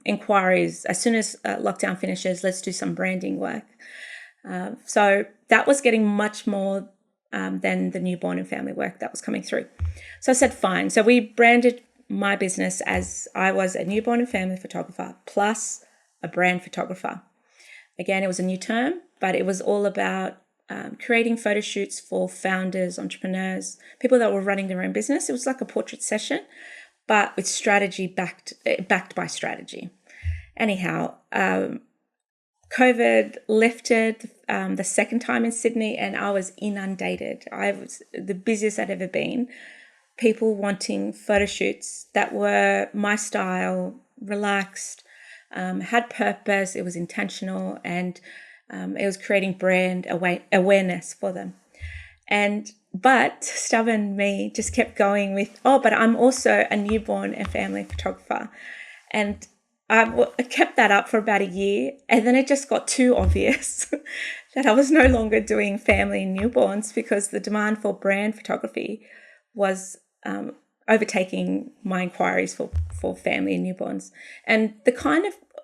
inquiries as soon as lockdown finishes, let's do some branding work. So that was getting much more than the newborn and family work that was coming through. So I said, fine. So we branded my business as I was a newborn and family photographer plus a brand photographer. Again, it was a new term, but it was all about creating photo shoots for founders, entrepreneurs, people that were running their own business. It was like a portrait session, but with strategy backed by strategy. Anyhow, COVID lifted the second time in Sydney, and I was inundated. I was the busiest I'd ever been. People wanting photo shoots that were my style, relaxed, had purpose, it was intentional, and it was creating brand awareness for them. But stubborn me just kept going with, but I'm also a newborn and family photographer. And I kept that up for about a year, and then it just got too obvious that I was no longer doing family and newborns, because the demand for brand photography was overtaking my inquiries for family and newborns. And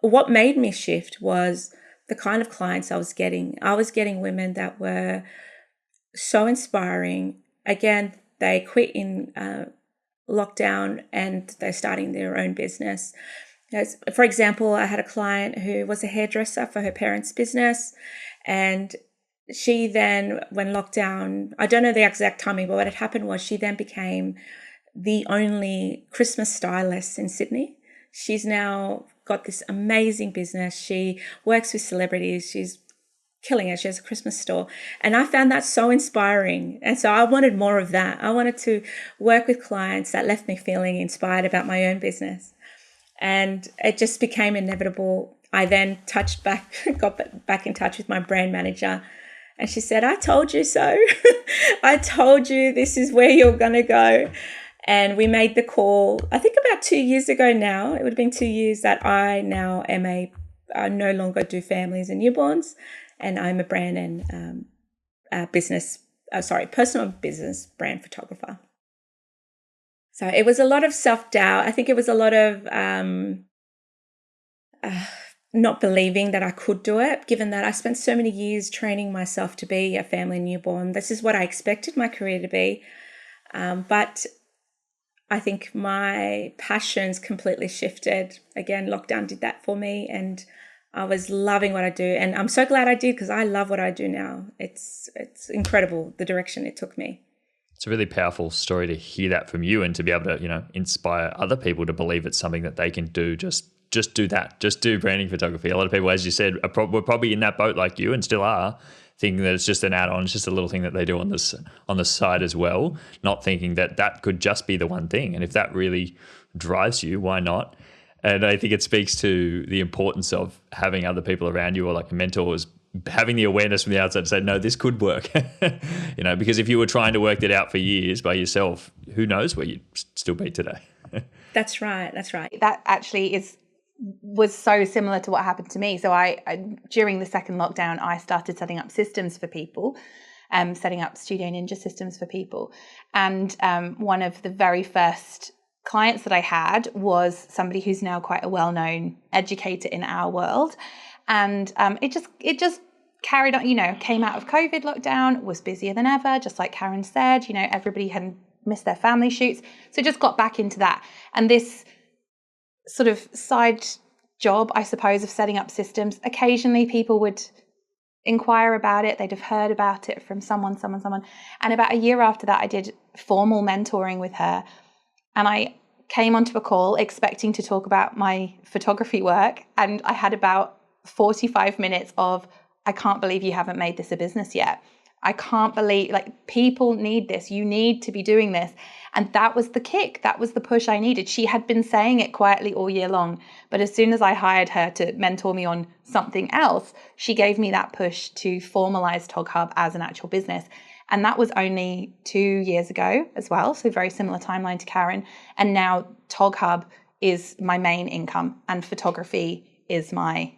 what made me shift was the kind of clients I was getting. I was getting women that were so inspiring. Again, they quit in lockdown and they're starting their own business. For example, I had a client who was a hairdresser for her parents' business, and she then, when lockdown, I don't know the exact timing, but what had happened was she then became the only Christmas stylist in Sydney. She's now got this amazing business. She works with celebrities. She's killing it. She has a Christmas store. And I found that so inspiring. And so I wanted more of that. I wanted to work with clients that left me feeling inspired about my own business. And it just became inevitable. I then got back in touch with my brand manager, and she said, I told you so. I told you this is where you're going to go. And we made the call, I think about 2 years ago now. It would have been 2 years that I now am I no longer do families and newborns, and I'm a brand and personal business brand photographer. So it was a lot of self-doubt. I think it was a lot of not believing that I could do it, given that I spent so many years training myself to be a family newborn. This is what I expected my career to be. But I think my passions completely shifted. Again, lockdown did that for me, and I was loving what I do. And I'm so glad I did, because I love what I do now. It's incredible, the direction it took me. It's a really powerful story to hear that from you, and to be able to, inspire other people to believe it's something that they can do. Just do that. Just do branding photography. A lot of people, as you said, were probably in that boat like you, and still are, thinking that it's just an add-on, it's just a little thing that they do on the side as well, not thinking that that could just be the one thing. And if that really drives you, why not? And I think it speaks to the importance of having other people around you, or like mentors, having the awareness from the outside to say, no, this could work. Because if you were trying to work that out for years by yourself, who knows where you'd still be today. That's right. That actually was so similar to what happened to me. So I during the second lockdown, I started setting up systems for people, setting up Studio Ninja systems for people. And one of the very first clients that I had was somebody who's now quite a well-known educator in our world. And it just carried on, came out of COVID lockdown, was busier than ever, just like Karen said, everybody had missed their family shoots. So just got back into that. And this sort of side job, I suppose, of setting up systems, occasionally people would inquire about it. They'd have heard about it from someone. And about a year after that, I did formal mentoring with her. And I came onto a call expecting to talk about my photography work. And I had about 45 minutes of, I can't believe you haven't made this a business yet. I can't believe, people need this. You need to be doing this. And that was the kick. That was the push I needed. She had been saying it quietly all year long. But as soon as I hired her to mentor me on something else, she gave me that push to formalize Tog Hub as an actual business. And that was only 2 years ago as well. So very similar timeline to Karen. And now Tog Hub is my main income and photography is my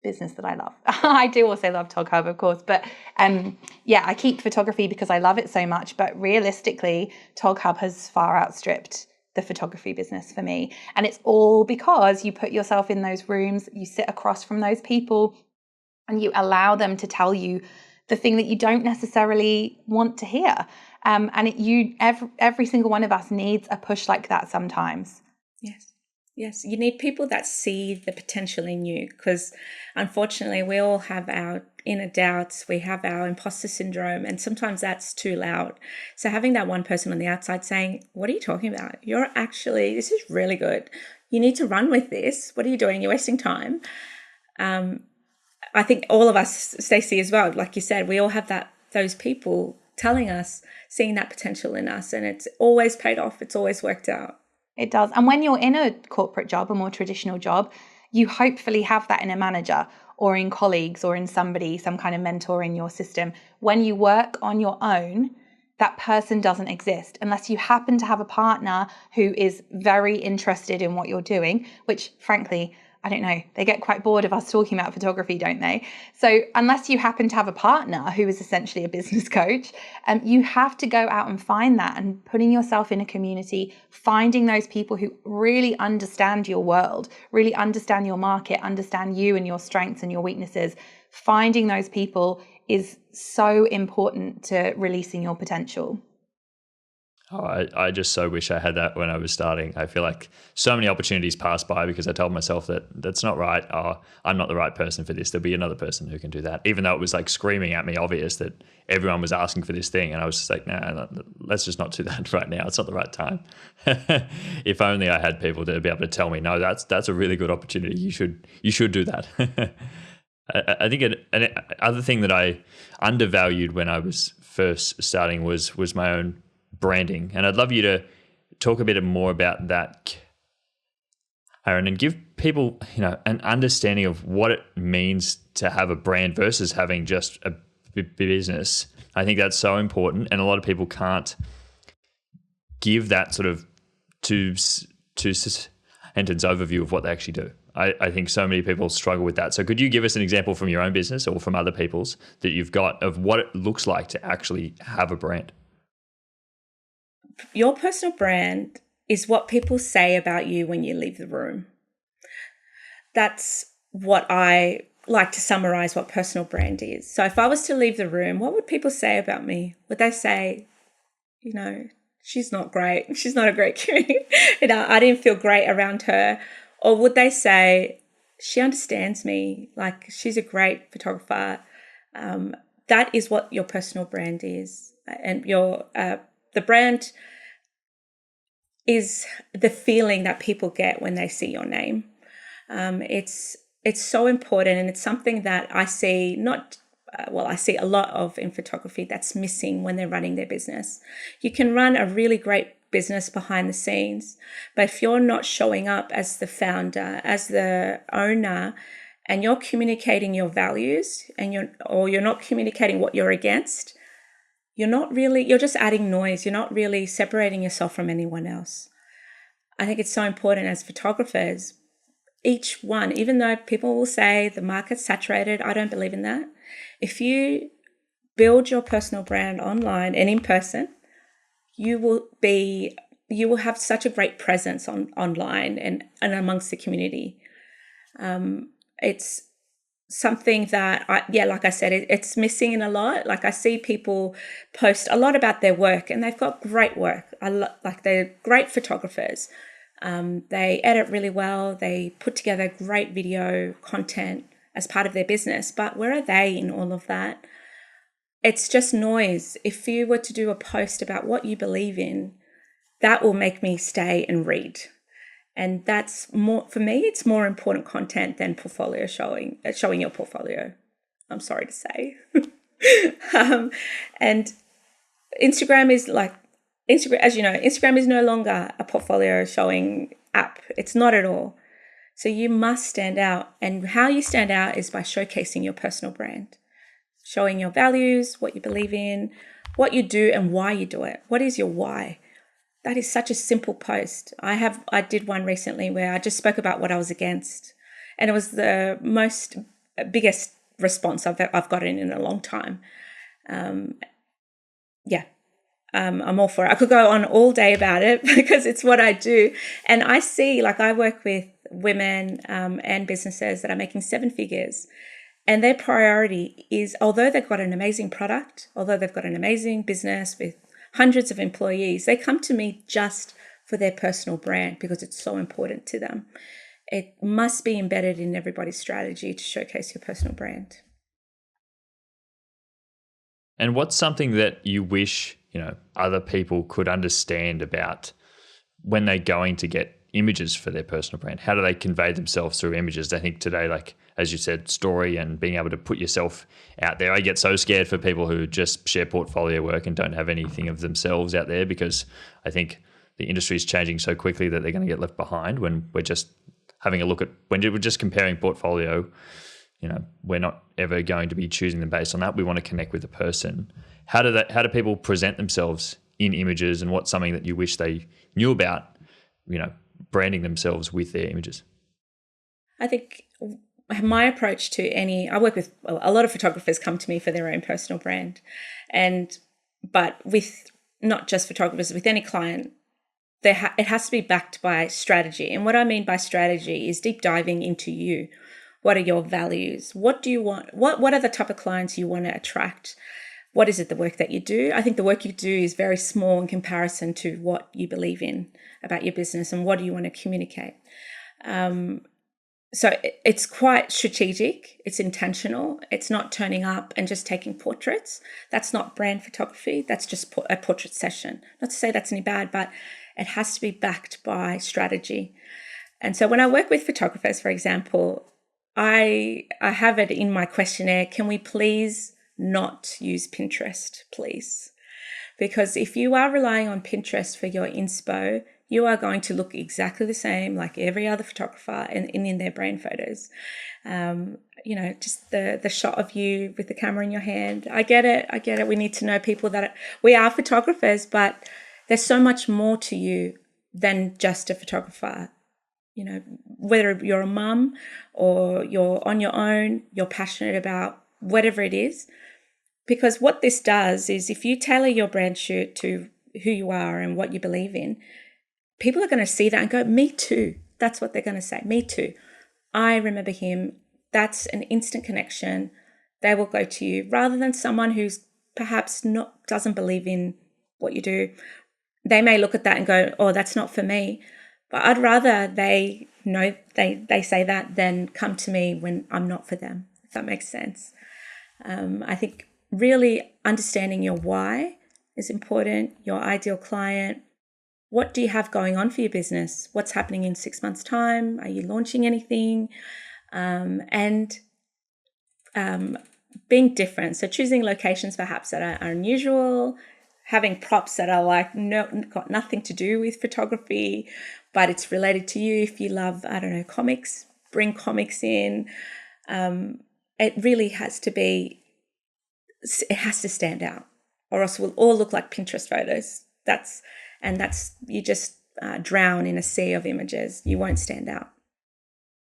business that I love. I do also love Tog Hub, of course, but I keep photography because I love it so much. But realistically, Tog Hub has far outstripped the photography business for me. And it's all because you put yourself in those rooms, you sit across from those people, and you allow them to tell you the thing that you don't necessarily want to hear. Every single one of us needs a push like that sometimes. Yes, you need people that see the potential in you, because unfortunately we all have our inner doubts, we have our imposter syndrome, and sometimes that's too loud. So having that one person on the outside saying, what are you talking about? This is really good. You need to run with this. What are you doing? You're wasting time. I think all of us, Stacey, as well, like you said, we all have those people telling us, seeing that potential in us, and it's always paid off. It's always worked out. It does. And when you're in a corporate job, a more traditional job, you hopefully have that in a manager or in colleagues or in somebody, some kind of mentor in your system. When you work on your own, that person doesn't exist unless you happen to have a partner who is very interested in what you're doing, which frankly, I don't know, they get quite bored of us talking about photography, don't they? So unless you happen to have a partner who is essentially a business coach, you have to go out and find that, and putting yourself in a community, finding those people who really understand your world, really understand your market, understand you and your strengths and your weaknesses. Finding those people is so important to releasing your potential. Oh, I just so wish I had that when I was starting. I feel like so many opportunities passed by because I told myself that that's not right. Oh, I'm not the right person for this. There'll be another person who can do that. Even though it was like screaming at me obvious that everyone was asking for this thing. And I was just like, no, let's just not do that right now. It's not the right time. If only I had people to be able to tell me, no, that's a really good opportunity. You should do that. I think an other thing that I undervalued when I was first starting was my own branding. And I'd love you to talk a bit more about that, Aaron, and give people, an understanding of what it means to have a brand versus having just a business. I think that's so important. And a lot of people can't give that sort of two-sentence overview of what they actually do. I think so many people struggle with that. So could you give us an example from your own business or from other people's that you've got of what it looks like to actually have a brand? Your personal brand is what people say about you when you leave the room. That's what I like to summarize what personal brand is. So if I was to leave the room, what would people say about me? Would they say, she's not great. She's not a great community. I didn't feel great around her. Or would they say, she understands me, like she's a great photographer? That is what your personal brand is. And the brand is the feeling that people get when they see your name. It's so important, and it's something that I see I see a lot of in photography that's missing when they're running their business. You can run a really great business behind the scenes, but if you're not showing up as the founder, as the owner, and you're communicating your values and you're not communicating what you're against, you're just adding noise. You're not really separating yourself from anyone else. I think it's so important as photographers, each one, even though people will say the market's saturated, I don't believe in that. If you build your personal brand online and in person, you will have such a great presence online and amongst the community. It's something that like I said, it's missing in a lot. Like I see people post a lot about their work and they've got great work. They're great photographers. They edit really well. They put together great video content as part of their business. But where are they in all of that? It's just noise. If you were to do a post about what you believe in, that will make me stay and read. And that's more, for me, it's more important content than portfolio showing your portfolio. I'm sorry to say. And Instagram is as you know, Instagram is no longer a portfolio showing app. It's not at all. So you must stand out. And how you stand out is by showcasing your personal brand, showing your values, what you believe in, what you do and why you do it. What is your why? That is such a simple post. I did one recently where I just spoke about what I was against. And it was the biggest response I've gotten in a long time. I'm all for it. I could go on all day about it because it's what I do. And I see, I work with women and businesses that are making 7 figures. And their priority is, although they've got an amazing product, although they've got an amazing business with hundreds of employees, they come to me just for their personal brand because it's so important to them. It must be embedded in everybody's strategy to showcase your personal brand. And what's something that you wish, other people could understand about when they're going to get images for their personal brand? How do they convey themselves through images? I think today, as you said, story and being able to put yourself out there. I get so scared for people who just share portfolio work and don't have anything of themselves out there, because I think the industry is changing so quickly that they're going to get left behind when we're just having a look at, when we're just comparing portfolio. We're not ever going to be choosing them based on that. We want to connect with the person. How do people present themselves in images, and what's something that you wish they knew about, branding themselves with their images? I think my approach to I work with a lot of photographers come to me for their own personal brand, but with not just photographers, with any client, it has to be backed by strategy. And what I mean by strategy is deep diving into you. What are your values? What do you want? What are the type of clients you want to attract? What is it, the work that you do? I think the work you do is very small in comparison to what you believe in about your business and what do you want to communicate. So it's quite strategic. It's intentional. It's not turning up and just taking portraits. That's not brand photography. That's just a portrait session. Not to say that's any bad, but it has to be backed by strategy. And so when I work with photographers, for example, I have it in my questionnaire, can we please not use Pinterest, please? Because if you are relying on Pinterest for your inspo, you are going to look exactly the same like every other photographer in their brand photos. Just the shot of you with the camera in your hand. I get it. We need to know people that we are photographers, but there's so much more to you than just a photographer. Whether you're a mum or you're on your own, you're passionate about whatever it is. Because what this does is if you tailor your brand shoot to who you are and what you believe in, people are going to see that and go, me too. That's what they're going to say. Me too. I remember him. That's an instant connection. They will go to you rather than someone who's perhaps doesn't believe in what you do. They may look at that and go, oh, that's not for me. But I'd rather they say that than come to me when I'm not for them, if that makes sense. I think really understanding your why is important, your ideal client. What do you have going on for your business? What's happening in 6 months' time? Are you launching anything? And being different. So choosing locations perhaps that are unusual, having props that are like got nothing to do with photography, but it's related to you. If you love, I don't know, comics, bring comics in. It really has to be, it has to stand out, or else we'll all look like Pinterest photos. You just drown in a sea of images. You won't stand out.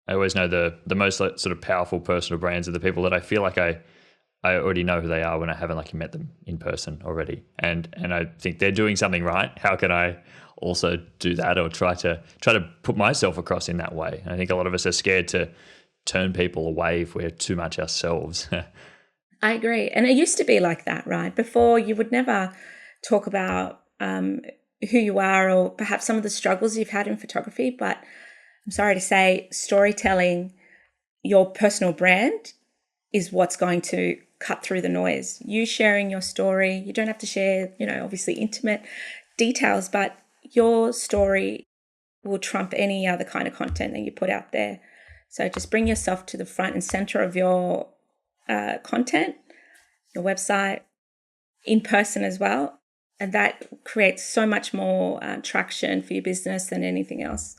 I always know the most sort of powerful personal brands are the people that I feel like I already know who they are when I haven't like met them in person already. And I think they're doing something right. How can I also do that, or try to put myself across in that way? And I think a lot of us are scared to turn people away if we're too much ourselves. I agree. And it used to be like that, right? Before, you would never talk about who you are, or perhaps some of the struggles you've had in photography. But I'm sorry to say, storytelling, your personal brand, is what's going to cut through the noise. You sharing your story, you don't have to share, obviously intimate details, but your story will trump any other kind of content that you put out there. So just bring yourself to the front and center of your content, your website, in person as well. And that creates so much more traction for your business than anything else.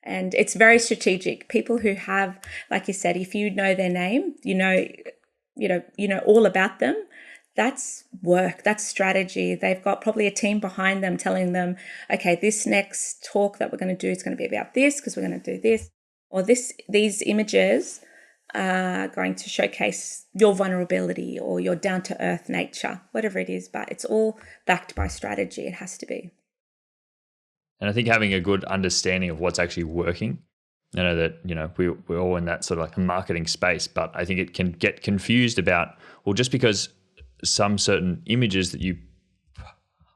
And it's very strategic. People who have, like you said, if you know their name, you know all about them. That's work, that's strategy. They've got probably a team behind them telling them, okay, this next talk that we're going to do is going to be about this, because we're going to do this, or these images are going to showcase your vulnerability or your down-to-earth nature, whatever it is. But it's all backed by strategy. It has to be. And I think having a good understanding of what's actually working. I know that, we're all in that sort of like marketing space, but I think it can get confused about, well, just because some certain images that you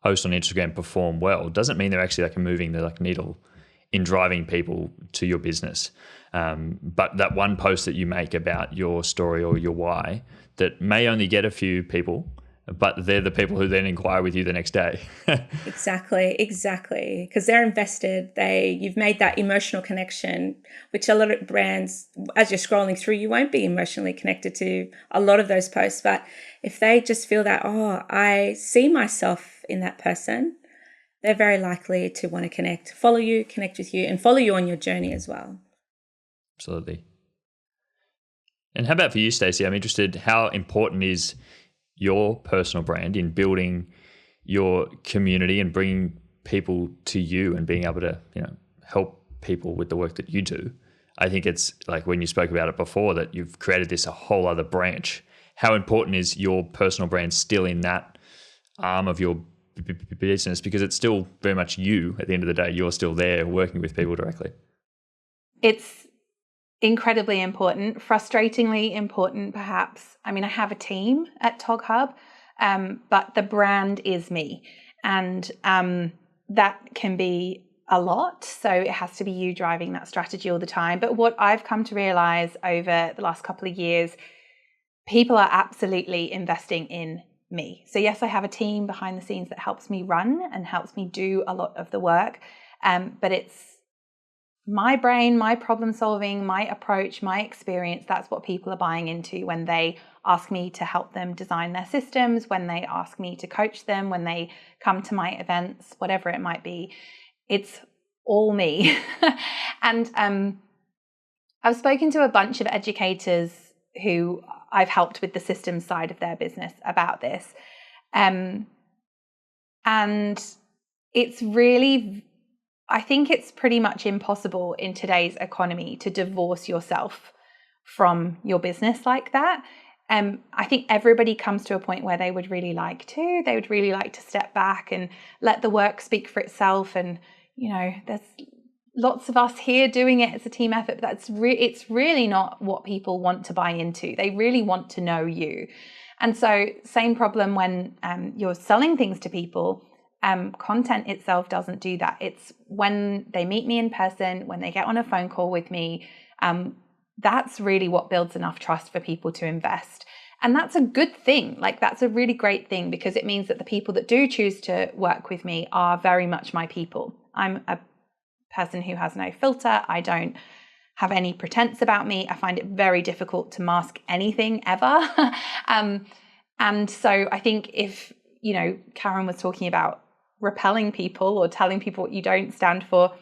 post on Instagram perform well doesn't mean they're actually like moving the like needle in driving people to your business. But that one post that you make about your story or your why that may only get a few people, but they're the people who then inquire with you the next day. Exactly. Because they're invested. You've made that emotional connection, which a lot of brands, as you're scrolling through, you won't be emotionally connected to a lot of those posts. But if they just feel that, I see myself in that person, they're very likely to want to connect with you, and follow you on your journey as well. Absolutely. And how about for you, Stacey? I'm interested, how important is your personal brand in building your community and bringing people to you and being able to, help people with the work that you do? I think it's like when you spoke about it before, that you've created this a whole other branch. How important is your personal brand still in that arm of your business? Because it's still very much you at the end of the day. You're still there working with people directly. It's incredibly important, frustratingly important, perhaps. I mean, I have a team at Tog Hub, but the brand is me. And that can be a lot. So it has to be you driving that strategy all the time. But what I've come to realize over the last couple of years, people are absolutely investing in me. So yes, I have a team behind the scenes that helps me run and helps me do a lot of the work. But it's my brain, my problem solving, my approach, my experience. That's what people are buying into when they ask me to help them design their systems, when they ask me to coach them, when they come to my events, whatever it might be. It's all me. And I've spoken to a bunch of educators who I've helped with the systems side of their business about this. And it's really, I think it's pretty much impossible in today's economy to divorce yourself from your business like that. I think everybody comes to a point where they would really like to step back and let the work speak for itself. And, there's lots of us here doing it as a team effort, but it's really not what people want to buy into. They really want to know you. And so same problem when you're selling things to people. Content itself doesn't do that. It's when they meet me in person, when they get on a phone call with me, that's really what builds enough trust for people to invest. And that's a good thing. Like, that's a really great thing, because it means that the people that do choose to work with me are very much my people. I'm a person who has no filter. I don't have any pretense about me. I find it very difficult to mask anything ever. And so I think if, Karen was talking about repelling people or telling people what you don't stand for,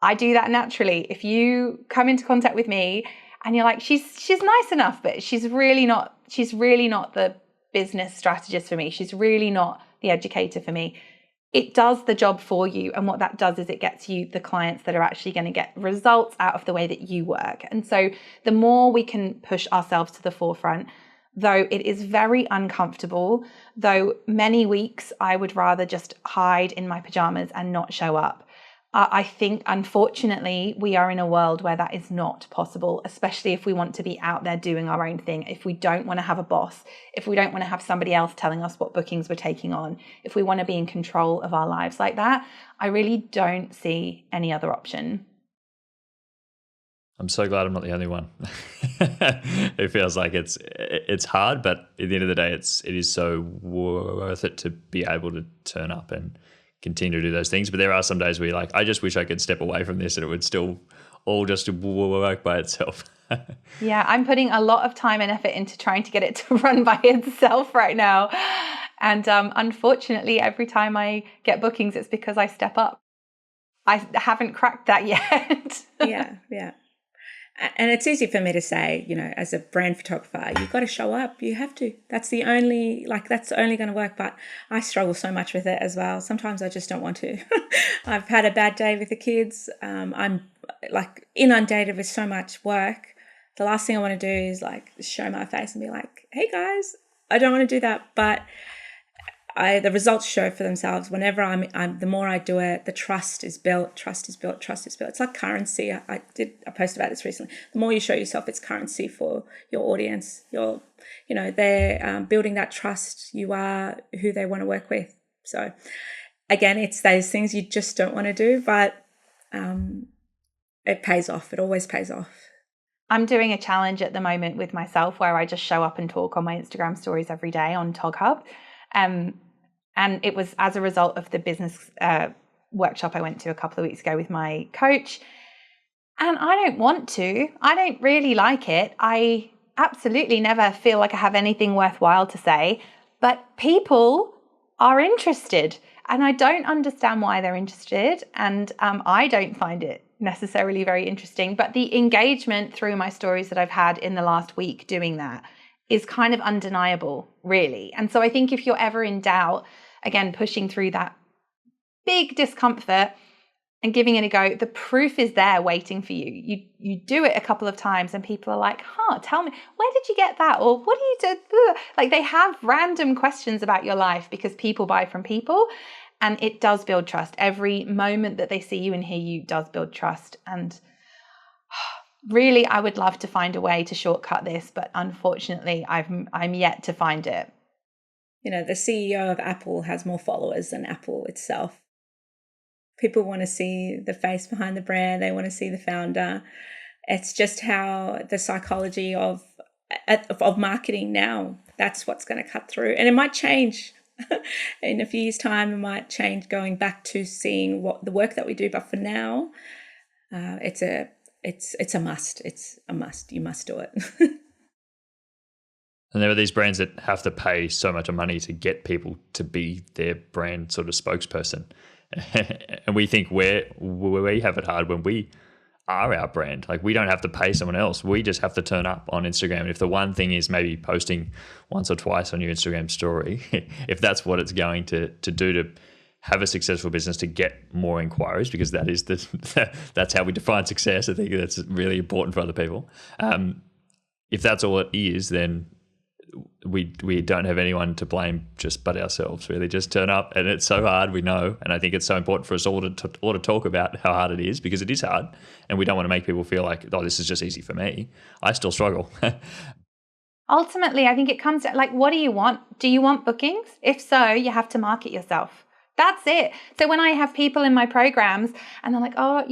I do that naturally. If you come into contact with me and you're like, she's nice enough, but she's really not the business strategist for me. She's really not the educator for me. It does the job for you. And what that does is it gets you the clients that are actually going to get results out of the way that you work. And so the more we can push ourselves to the forefront, though it is very uncomfortable, though many weeks I would rather just hide in my pajamas and not show up. I think, unfortunately, we are in a world where that is not possible, especially if we want to be out there doing our own thing. If we don't want to have a boss, if we don't want to have somebody else telling us what bookings we're taking on, if we want to be in control of our lives like that, I really don't see any other option. I'm so glad I'm not the only one. It feels like it's hard, but at the end of the day, it is so worth it to be able to turn up and continue to do those things. But there are some days where you're like, I just wish I could step away from this and it would still all just work by itself. Yeah, I'm putting a lot of time and effort into trying to get it to run by itself right now. And unfortunately, every time I get bookings, it's because I step up. I haven't cracked that yet. Yeah. And it's easy for me to say, as a brand photographer, you've got to show up. You have to. That's only going to work. But I struggle so much with it as well. Sometimes I just don't want to. I've had a bad day with the kids. I'm like inundated with so much work. The last thing I want to do is like show my face and be like, hey guys, I don't want to do that. But the results show for themselves. Whenever the more I do it, the trust is built. It's like currency. I posted about this recently. The more you show yourself, it's currency for your audience. They're building that trust. You are who they want to work with. So again, it's those things you just don't want to do, but it pays off. It always pays off. I'm doing a challenge at the moment with myself where I just show up and talk on my Instagram stories every day on Tog Hub. And it was as a result of the business workshop I went to a couple of weeks ago with my coach. And I don't want to. I don't really like it. I absolutely never feel like I have anything worthwhile to say. But people are interested. And I don't understand why they're interested. And I don't find it necessarily very interesting. But the engagement through my stories that I've had in the last week doing that is kind of undeniable, really. And so I think if you're ever in doubt, again, pushing through that big discomfort and giving it a go, the proof is there waiting for you. You do it a couple of times and people are like, tell me, where did you get that? Or what do you do? Like they have random questions about your life because people buy from people, and it does build trust. Every moment that they see you and hear you does build trust. And really, I would love to find a way to shortcut this, but unfortunately, I'm yet to find it. The CEO of Apple has more followers than Apple itself. People want to see the face behind the brand. They want to see the founder. It's just how the psychology of marketing now, that's what's going to cut through. And it might change. In a few years' time, it might change going back to seeing what the work that we do. But for now, it's a must. It's a must. You must do it. And there are these brands that have to pay so much money to get people to be their brand sort of spokesperson. And we think we have it hard when we are our brand. Like we don't have to pay someone else. We just have to turn up on Instagram. And if the one thing is maybe posting once or twice on your Instagram story, if that's what it's going to do to have a successful business, to get more inquiries, because that is that's how we define success. I think that's really important for other people. If that's all it is, then we don't have anyone to blame just but ourselves, really. Just turn up, and it's so hard, we know, and I think it's so important for us all to talk about how hard it is, because it is hard, and we don't want to make people feel like, oh, this is just easy for me. I still struggle. Ultimately, I think it comes to like, what do you want? Do you want bookings? If so, you have to market yourself. That's it. So when I have people in my programs and they're like, oh,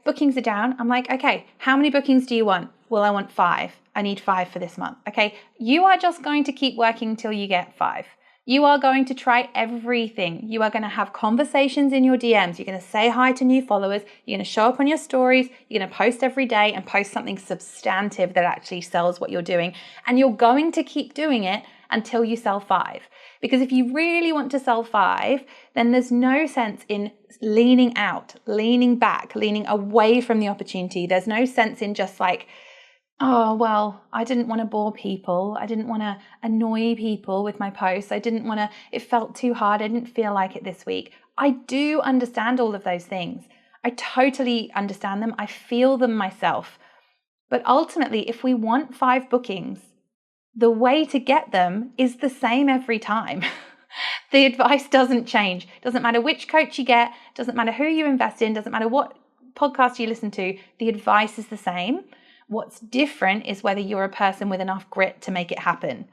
bookings are down, I'm like, okay, how many bookings do you want? Well, I want 5. I need 5 for this month. Okay, you are just going to keep working until you get 5. You are going to try everything. You are going to have conversations in your DMs. You're going to say hi to new followers. You're going to show up on your stories. You're going to post every day and post something substantive that actually sells what you're doing. And you're going to keep doing it until you sell 5. Because if you really want to sell 5, then there's no sense in leaning out, leaning back, leaning away from the opportunity. There's no sense in just like, oh, well, I didn't want to bore people. I didn't want to annoy people with my posts. It felt too hard. I didn't feel like it this week. I do understand all of those things. I totally understand them. I feel them myself. But ultimately, if we want 5 bookings, the way to get them is the same every time. The advice doesn't change. Doesn't matter which coach you get, doesn't matter who you invest in, doesn't matter what podcast you listen to, the advice is the same. What's different is whether you're a person with enough grit to make it happen,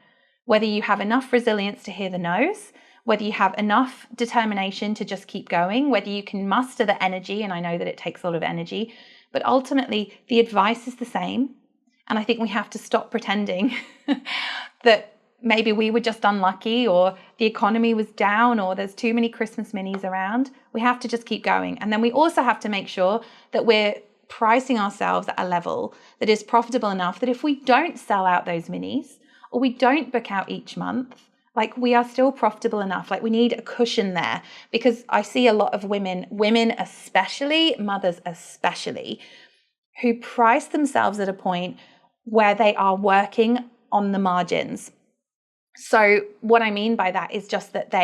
whether you have enough resilience to hear the no's, whether you have enough determination to just keep going, whether you can muster the energy, and I know that it takes a lot of energy, but ultimately the advice is the same. And I think we have to stop pretending that maybe we were just unlucky or the economy was down or there's too many Christmas minis around. We have to just keep going. And then we also have to make sure that we're pricing ourselves at a level that is profitable enough that if we don't sell out those minis or we don't book out each month, like we are still profitable enough. Like we need a cushion there, because I see a lot of women especially, mothers especially, who price themselves at a point where they are working on the margins. So what I mean by that is just that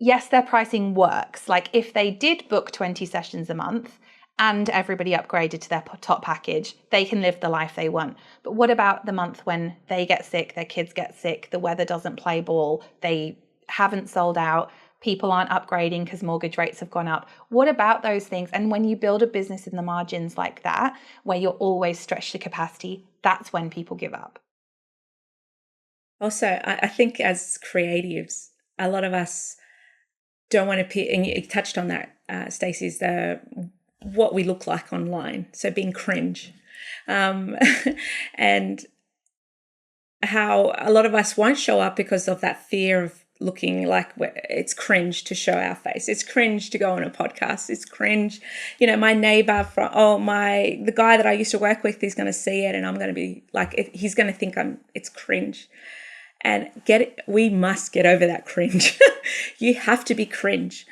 yes, their pricing works. Like if they did book 20 sessions a month and everybody upgraded to their top package, they can live the life they want. But what about the month when they get sick, their kids get sick, the weather doesn't play ball, they haven't sold out, people aren't upgrading because mortgage rates have gone up? What about those things? And when you build a business in the margins like that, where you're always stretched to capacity, that's when people give up. Also, I think as creatives, a lot of us don't want to appear, and you touched on that, Stacey, is what we look like online. So being cringe. And how a lot of us won't show up because of that fear of looking like it's cringe to show our face. It's cringe to go on a podcast. It's cringe. You know, my neighbor the guy that I used to work with is going to see it and I'm going to be like, he's going to think it's cringe. And we must get over that cringe. You have to be cringe.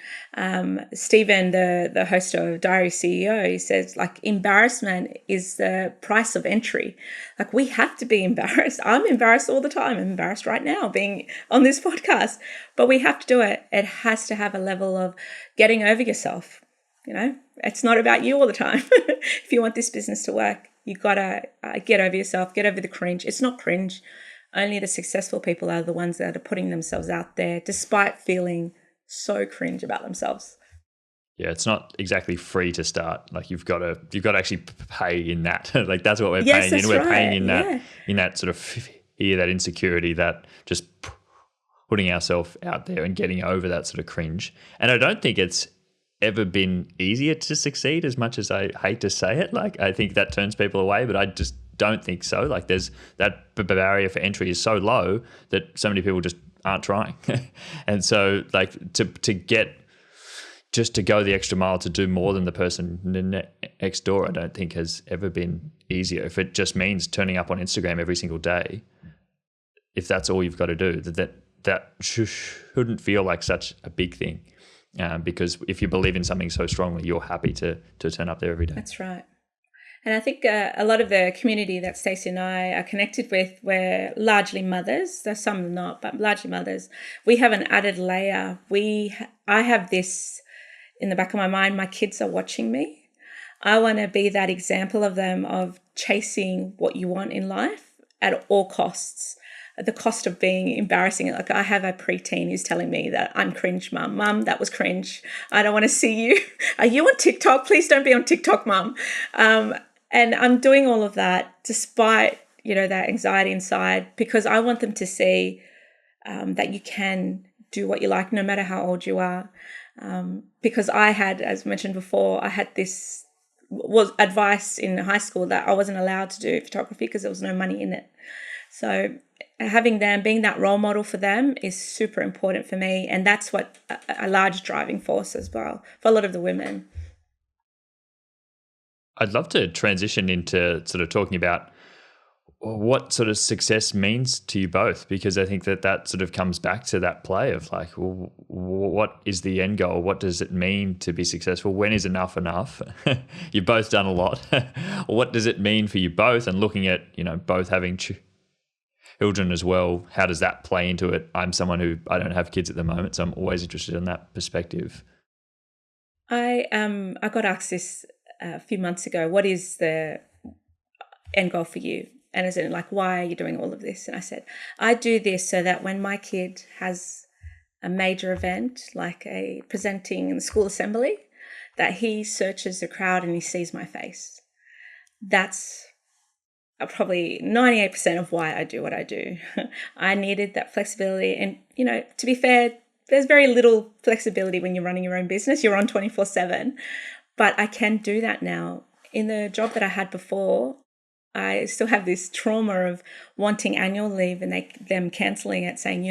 Stephen, the host of Diary CEO, he says like embarrassment is the price of entry. Like we have to be embarrassed. I'm embarrassed all the time. I'm embarrassed right now being on this podcast, but we have to do it. It has to have a level of getting over yourself. You know, it's not about you all the time. If you want this business to work, you gotta get over yourself, get over the cringe. It's not cringe. Only the successful people are the ones that are putting themselves out there despite feeling so cringe about themselves. Yeah, it's not exactly free to start. Like you've got to actually pay in that. Like that's what we're paying in. We're paying in that sort of fear, that insecurity, that just putting ourselves out there and getting over that sort of cringe. And I don't think it's ever been easier to succeed, as much as I hate to say it. Like I think that turns people away, but I just don't think so. Like there's that barrier for entry is so low that so many people just aren't trying. And so like to go the extra mile, to do more than the person next door, I don't think has ever been easier. If it just means turning up on Instagram every single day, if that's all you've got to do, that shouldn't feel like such a big thing. Because if you believe in something so strongly, you're happy to turn up there every day. That's right. And I think a lot of the community that Stacey and I are connected with, we're largely mothers. There's some not, but largely mothers. We have an added layer. I have this in the back of my mind. My kids are watching me. I want to be that example of them, of chasing what you want in life at all costs. At the cost of being embarrassing. Like I have a preteen who's telling me that I'm cringe, mum. Mum, that was cringe. I don't want to see you. Are you on TikTok? Please don't be on TikTok, mum. And I'm doing all of that despite, that anxiety inside, because I want them to see that you can do what you like no matter how old you are. Because I had, as mentioned before, was advice in high school that I wasn't allowed to do photography because there was no money in it. So having them, being that role model for them is super important for me. And that's what a large driving force as well for a lot of the women. I'd love to transition into sort of talking about what sort of success means to you both, because I think that sort of comes back to that play of like, well, what is the end goal? What does it mean to be successful? When is enough enough? You've both done a lot. What does it mean for you both? And looking at, both having children as well, how does that play into it? I'm someone who, I don't have kids at the moment, so I'm always interested in that perspective. I got asked this a few months ago, what is the end goal for you? And is it like, why are you doing all of this? And I said, I do this so that when my kid has a major event, like a presenting in the school assembly, that he searches the crowd and he sees my face. That's probably 98% of why I do what I do. I needed that flexibility. And, to be fair, there's very little flexibility when you're running your own business. You're on 24/7. But I can do that now. In the job that I had before, I still have this trauma of wanting annual leave and them cancelling it, saying,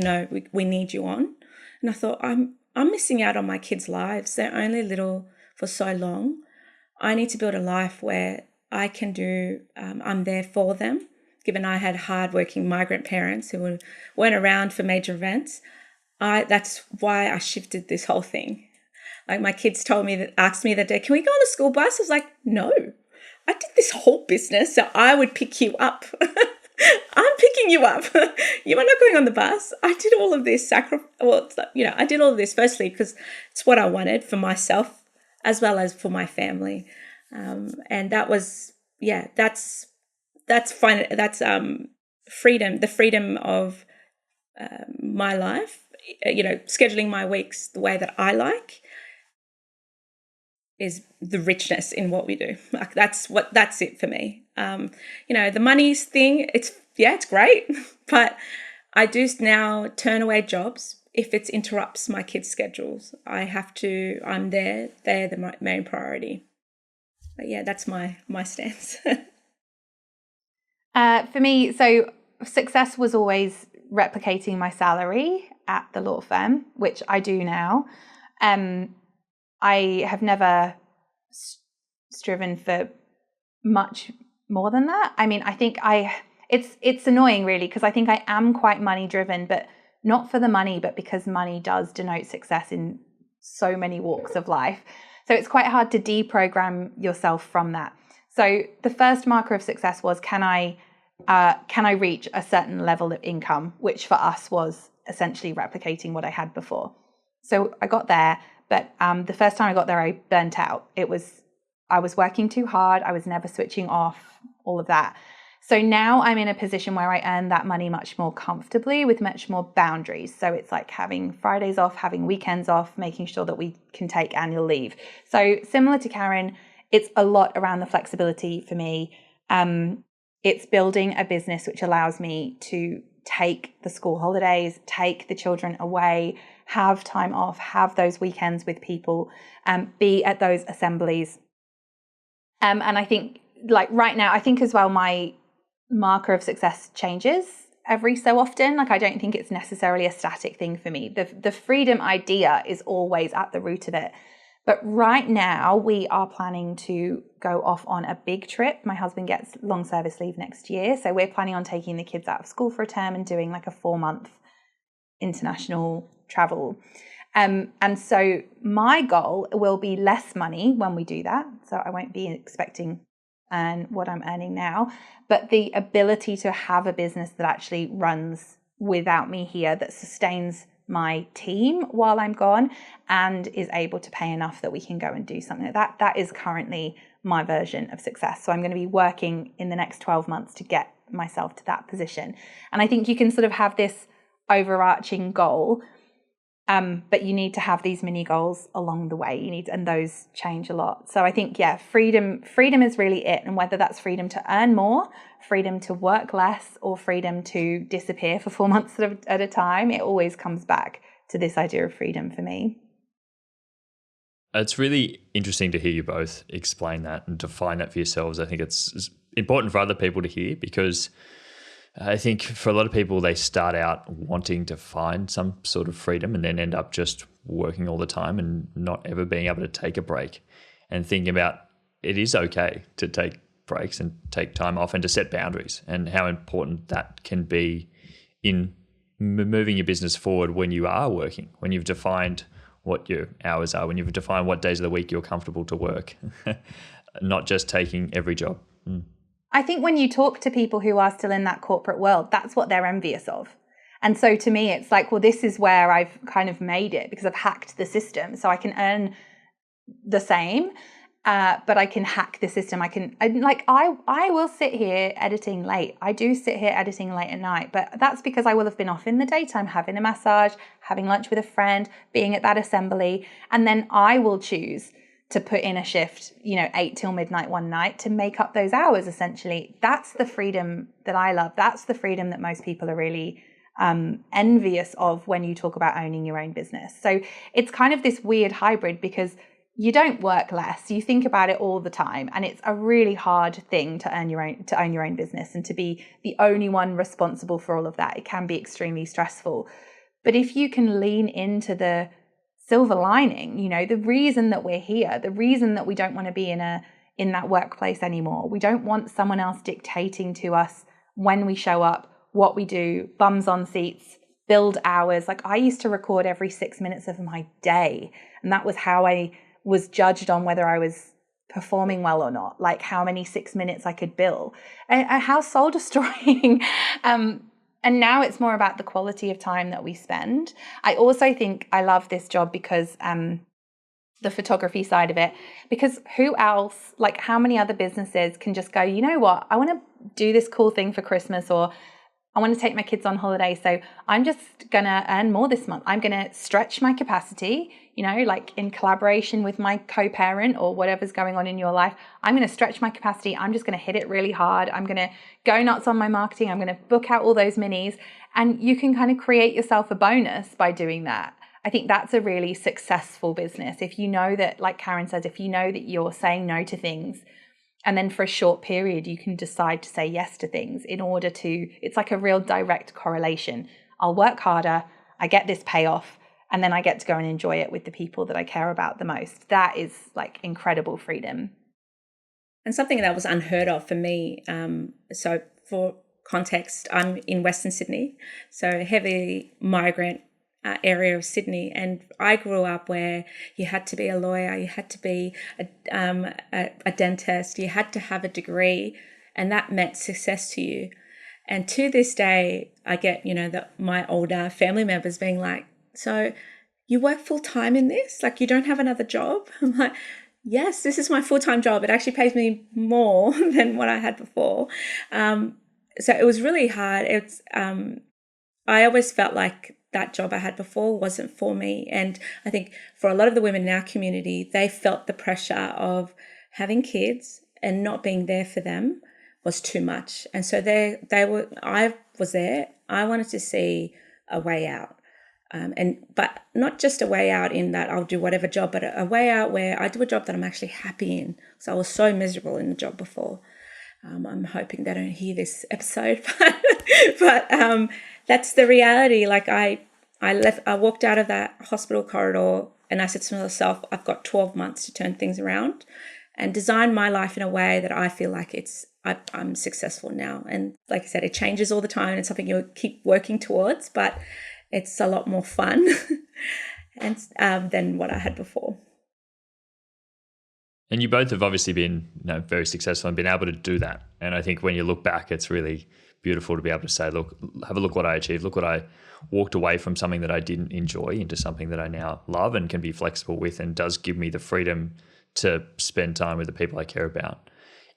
we need you on. And I thought, I'm missing out on my kids' lives. They're only little for so long. I need to build a life where I can do, I'm there for them. Given I had hardworking migrant parents who weren't around for major events, that's why I shifted this whole thing. Like my kids asked me that day, can we go on the school bus? I was like, no. I did this whole business so I would pick you up. I'm picking you up. You are not going on the bus. I did all of this I did all of this firstly because it's what I wanted for myself as well as for my family. And that was, that's fine. That's freedom, the freedom of my life, scheduling my weeks the way that I like. Is the richness in what we do. Like that's it for me. The money's thing, it's great, but I do now turn away jobs if it interrupts my kids' schedules. I'm there, they're the main priority. But that's my stance. For me, so success was always replicating my salary at the law firm, which I do now. I have never striven for much more than that. I mean, I think it's annoying really because I think I am quite money driven, but not for the money, but because money does denote success in so many walks of life. So it's quite hard to deprogram yourself from that. So the first marker of success was, can I reach a certain level of income, which for us was essentially replicating what I had before. So I got there. But the first time I got there, I burnt out. I was working too hard. I was never switching off, all of that. So now I'm in a position where I earn that money much more comfortably with much more boundaries. So it's like having Fridays off, having weekends off, making sure that we can take annual leave. So similar to Karen, it's a lot around the flexibility for me. It's building a business which allows me to take the school holidays, take the children away, have time off, have those weekends with people, be at those assemblies. And I think like right now, I think as well, my marker of success changes every so often. Like I don't think it's necessarily a static thing for me. The freedom idea is always at the root of it. But right now we are planning to go off on a big trip. My husband gets long service leave next year. So we're planning on taking the kids out of school for a term and doing like a 4-month international travel. And so my goal will be less money when we do that. So I won't be expecting what I'm earning now, but the ability to have a business that actually runs without me here, that sustains my team while I'm gone and is able to pay enough that we can go and do something like that. That is currently my version of success. So I'm going to be working in the next 12 months to get myself to that position. And I think you can sort of have this overarching goal, but you need to have these mini goals along the way. And those change a lot. So I think, freedom is really it. And whether that's freedom to earn more, freedom to work less, or freedom to disappear for 4 months at a time, it always comes back to this idea of freedom for me. It's really interesting to hear you both explain that and define that for yourselves. I think it's important for other people to hear because I think for a lot of people, they start out wanting to find some sort of freedom and then end up just working all the time and not ever being able to take a break, and thinking about it is okay to take breaks and take time off and to set boundaries, and how important that can be in moving your business forward when you are working, when you've defined what your hours are, when you've defined what days of the week you're comfortable to work, not just taking every job. I think when you talk to people who are still in that corporate world, that's what they're envious of. And so to me, it's like, well, this is where I've kind of made it because I've hacked the system. So I can earn the same, but I can hack the system. I will sit here editing late. I do sit here editing late at night, but that's because I will have been off in the daytime, having a massage, having lunch with a friend, being at that assembly. And then I will choose to put in a shift, 8 till midnight one night to make up those hours, essentially. That's the freedom that I love. That's the freedom that most people are really envious of when you talk about owning your own business. So it's kind of this weird hybrid because you don't work less. You think about it all the time. And it's a really hard thing to own your own business and to be the only one responsible for all of that. It can be extremely stressful. But if you can lean into the silver lining, the reason that we're here, the reason that we don't want to be in that workplace anymore. We don't want someone else dictating to us when we show up, what we do, bums on seats, build hours. Like I used to record every 6 minutes of my day. And that was how I was judged on whether I was performing well or not, like how many 6 minutes I could bill. And how soul destroying. And now it's more about the quality of time that we spend. I also think I love this job because the photography side of it, because who else, like how many other businesses can just go, you know what, I want to do this cool thing for Christmas, or I want to take my kids on holiday. So I'm just going to earn more this month. I'm going to stretch my capacity, like in collaboration with my co-parent or whatever's going on in your life. I'm going to stretch my capacity. I'm just going to hit it really hard. I'm going to go nuts on my marketing. I'm going to book out all those minis. And you can kind of create yourself a bonus by doing that. I think that's a really successful business. If you know that, like Karen says, if you know that you're saying no to things, and then for a short period, you can decide to say yes to things in order to, it's like a real direct correlation. I'll work harder, I get this payoff, and then I get to go and enjoy it with the people that I care about the most. That is like incredible freedom. And something that was unheard of for me. So for context, I'm in Western Sydney, so heavily migrant area of Sydney, and I grew up where you had to be a lawyer, you had to be a dentist, you had to have a degree, and that meant success to you. And to this day, I get my older family members being like, "So you work full time in this? Like you don't have another job?" I'm like, "Yes, this is my full-time job. It actually pays me more than what I had before." So it was really hard. It's I always felt like that job I had before wasn't for me. And I think for a lot of the women in our community, they felt the pressure of having kids and not being there for them was too much. And so I was there. I wanted to see a way out. But not just a way out in that I'll do whatever job, but a way out where I do a job that I'm actually happy in. So I was so miserable in the job before. I'm hoping they don't hear this episode, but that's the reality. Like I walked out of that hospital corridor and I said to myself, I've got 12 months to turn things around and design my life in a way that I feel like I'm successful now. And like I said, it changes all the time. It's something you keep working towards, but it's a lot more fun than what I had before. And you both have obviously been very successful and been able to do that. And I think when you look back, it's really beautiful to be able to say, look, have a look what I achieved. Look what I walked away from something that I didn't enjoy into something that I now love and can be flexible with and does give me the freedom to spend time with the people I care about.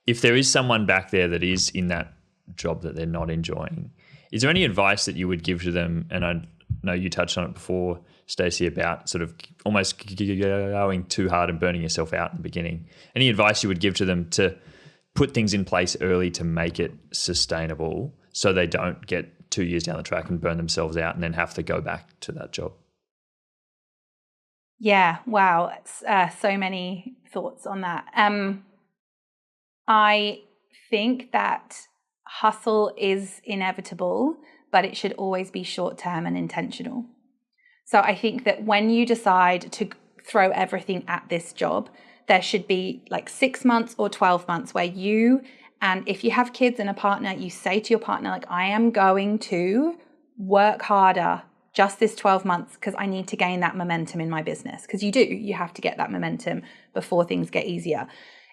If there is someone back there that is in that job that they're not enjoying, is there any advice that you would give to them? And I know you touched on it before, Stacey, about sort of almost going too hard and burning yourself out in the beginning. Any advice you would give to them to put things in place early to make it sustainable so they don't get 2 years down the track and burn themselves out and then have to go back to that job? Yeah, wow. So many thoughts on that. I think that hustle is inevitable, but it should always be short-term and intentional. So I think that when you decide to throw everything at this job, there should be like 6 months or 12 months where you, and if you have kids and a partner, you say to your partner, like, I am going to work harder just this 12 months because I need to gain that momentum in my business. Because you have to get that momentum before things get easier.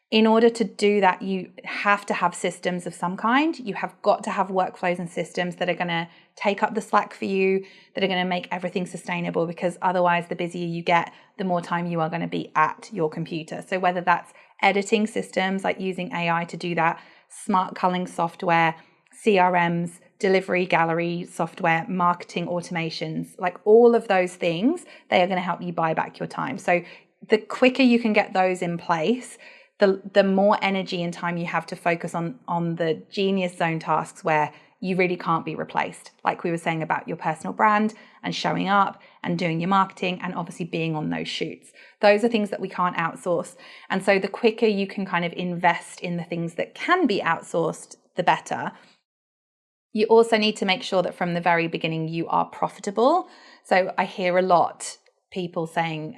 In order to do that, you have to have systems of some kind. You have got to have workflows and systems that are going to take up the slack for you, that are going to make everything sustainable, because otherwise the busier you get, the more time you are going to be at your computer. So whether that's editing systems, like using AI to do that, smart culling software, CRMs, delivery gallery software, marketing automations, like all of those things, they are going to help you buy back your time. So the quicker you can get those in place, the more energy and time you have to focus on the genius zone tasks where you really can't be replaced. Like we were saying about your personal brand and showing up and doing your marketing and obviously being on those shoots. Those are things that we can't outsource. And so the quicker you can kind of invest in the things that can be outsourced, the better. You also need to make sure that from the very beginning you are profitable. So I hear a lot people saying,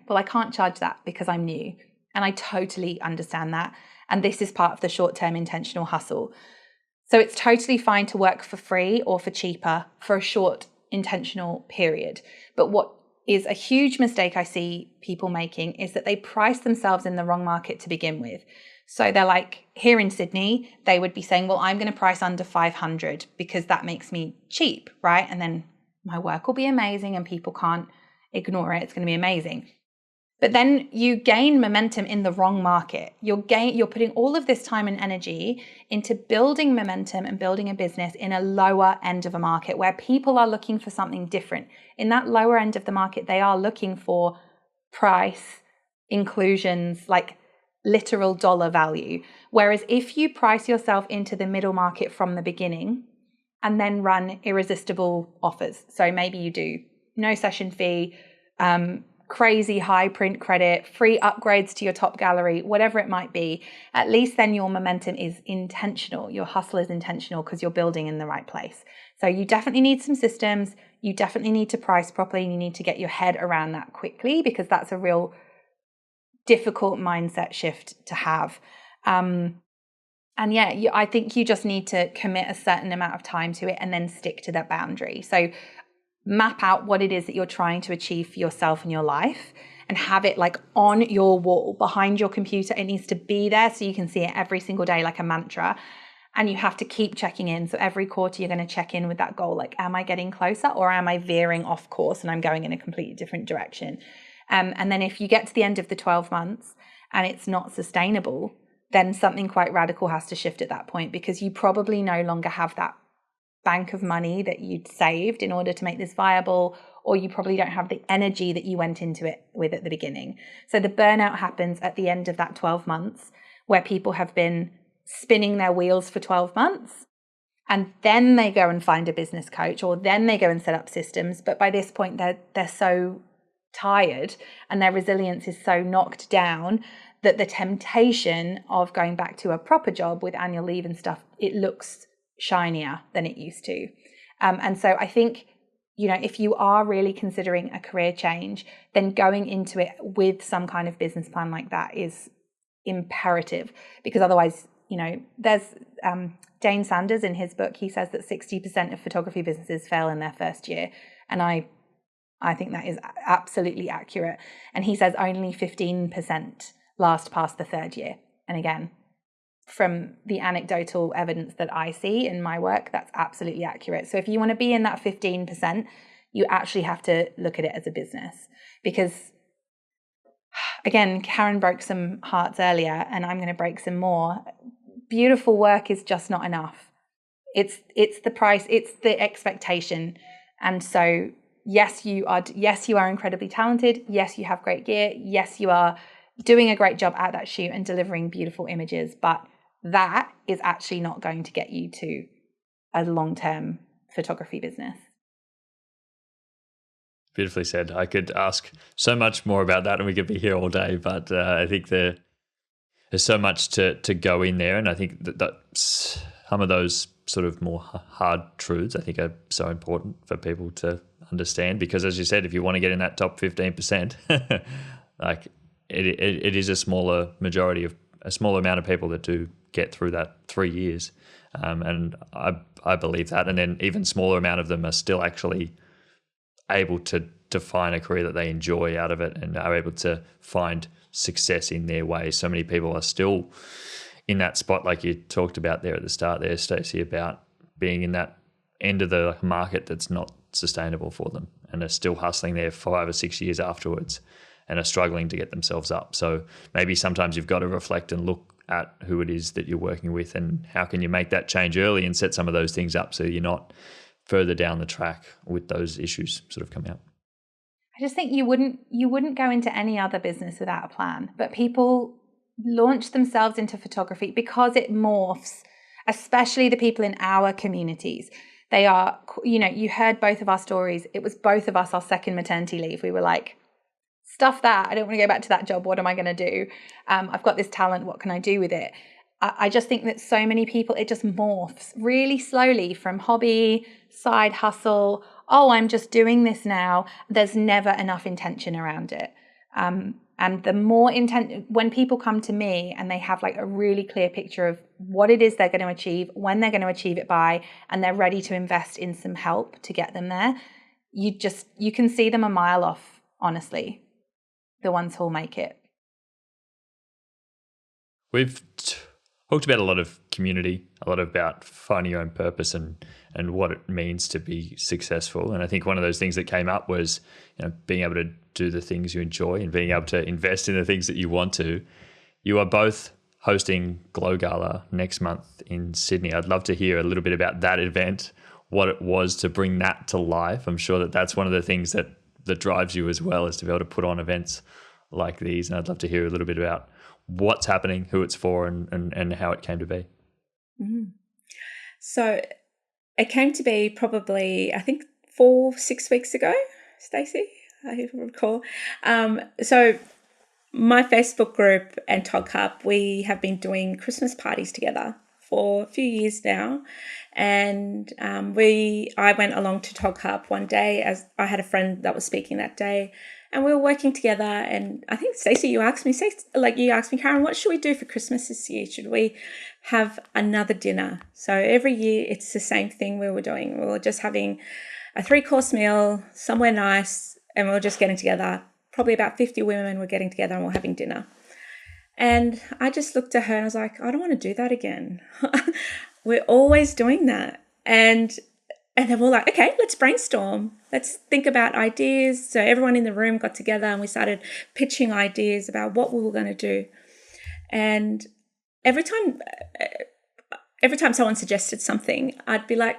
well, I can't charge that because I'm new. And I totally understand that. And this is part of the short-term intentional hustle. So it's totally fine to work for free or for cheaper for a short intentional period. But what is a huge mistake I see people making is that they price themselves in the wrong market to begin with. So they're like, here in Sydney, they would be saying, well, I'm going to price under 500 because that makes me cheap, right? And then my work will be amazing and people can't ignore it. It's going to be amazing. But then you gain momentum in the wrong market. You're putting all of this time and energy into building momentum and building a business in a lower end of a market where people are looking for something different. In that lower end of the market, they are looking for price, inclusions, like literal dollar value. Whereas if you price yourself into the middle market from the beginning and then run irresistible offers. So maybe you do no session fee, crazy high print credit, free upgrades to your top gallery, whatever it might be, at least then your momentum is intentional. Your hustle is intentional because you're building in the right place. So you definitely need some systems. You definitely need to price properly. And you need to get your head around that quickly because that's a real difficult mindset shift to have. I think you just need to commit a certain amount of time to it and then stick to that boundary. So map out what it is that you're trying to achieve for yourself and your life and have it like on your wall behind your computer. It needs to be there so you can see it every single day like a mantra. And you have to keep checking in. So every quarter you're going to check in with that goal. Like, am I getting closer or am I veering off course and I'm going in a completely different direction? And then if you get to the end of the 12 months and it's not sustainable, then something quite radical has to shift at that point because you probably no longer have that bank of money that you'd saved in order to make this viable, or you probably don't have the energy that you went into it with at the beginning. So the burnout happens at the end of that 12 months where people have been spinning their wheels for 12 months and then they go and find a business coach or then they go and set up systems. But by this point, they're so tired and their resilience is so knocked down that the temptation of going back to a proper job with annual leave and stuff, it looks shinier than it used to. And so I think, if you are really considering a career change, then going into it with some kind of business plan like that is imperative because otherwise, there's Dane Sanders in his book, he says that 60% of photography businesses fail in their first year. And I think that is absolutely accurate. And he says only 15% last past the third year. And again, from the anecdotal evidence that I see in my work, that's absolutely accurate. So if you want to be in that 15%, you actually have to look at it as a business because, again, Karen broke some hearts earlier and I'm going to break some more. Beautiful work is just not enough. It's the price, it's the expectation. And so, yes, you are incredibly talented. Yes, you have great gear. Yes, you are doing a great job at that shoot and delivering beautiful images, but that is actually not going to get you to a long-term photography business. Beautifully said. I could ask so much more about that and we could be here all day, but I think there's so much to go in there. And I think that's some of those sort of more hard truths I think are so important for people to understand, because as you said, if you want to get in that top 15%, like it is a smaller amount of people that do get through that 3 years. And I believe that. And then even smaller amount of them are still actually able to define a career that they enjoy out of it and are able to find success in their way. So many people are still in that spot, like you talked about there at the start there, Stacey, about being in that end of the market that's not sustainable for them and are still hustling there 5 or 6 years afterwards and are struggling to get themselves up. So maybe sometimes you've got to reflect and look at who it is that you're working with and how can you make that change early and set some of those things up so you're not further down the track with those issues sort of coming up. I just think you wouldn't go into any other business without a plan, but people launch themselves into photography because it morphs, especially the people in our communities. They are, you heard both of our stories. It was both of us, our second maternity leave. We were like, stuff that. I don't want to go back to that job. What am I going to do? I've got this talent. What can I do with it? I just think that so many people, it just morphs really slowly from hobby, side hustle. Oh, I'm just doing this now. There's never enough intention around it. And the more when people come to me and they have like a really clear picture of what it is they're going to achieve, when they're going to achieve it by, and they're ready to invest in some help to get them there, you can see them a mile off, honestly, the ones who'll make it. We've talked about a lot of community, a lot about finding your own purpose and what it means to be successful. And I think one of those things that came up was, being able to do the things you enjoy and being able to invest in the things that you want to. You are both hosting Glow Gala next month in Sydney. I'd love to hear a little bit about that event, what it was to bring that to life. I'm sure that that's one of the things that drives you as well, is to be able to put on events like these. And I'd love to hear a little bit about what's happening, who it's for, and how it came to be. Mm-hmm. So it came to be probably, I think, 4-6 weeks ago, Stacey, I recall. So my Facebook group and Tog Hub, we have been doing Christmas parties together for a few years now. And I went along to Tog Hub one day, as I had a friend that was speaking that day, and we were working together. And I think, Stacey, you asked me, Karen, what should we do for Christmas this year? Should we have another dinner? So every year it's the same thing we were doing. We were just having a 3-course meal somewhere nice, and we were just getting together. Probably about 50 women were getting together and we're having dinner. And I just looked at her and I was like, I don't want to do that again. We're always doing that. And then we're like, okay, let's brainstorm. Let's think about ideas. So everyone in the room got together and we started pitching ideas about what we were going to do. And every time someone suggested something, I'd be like,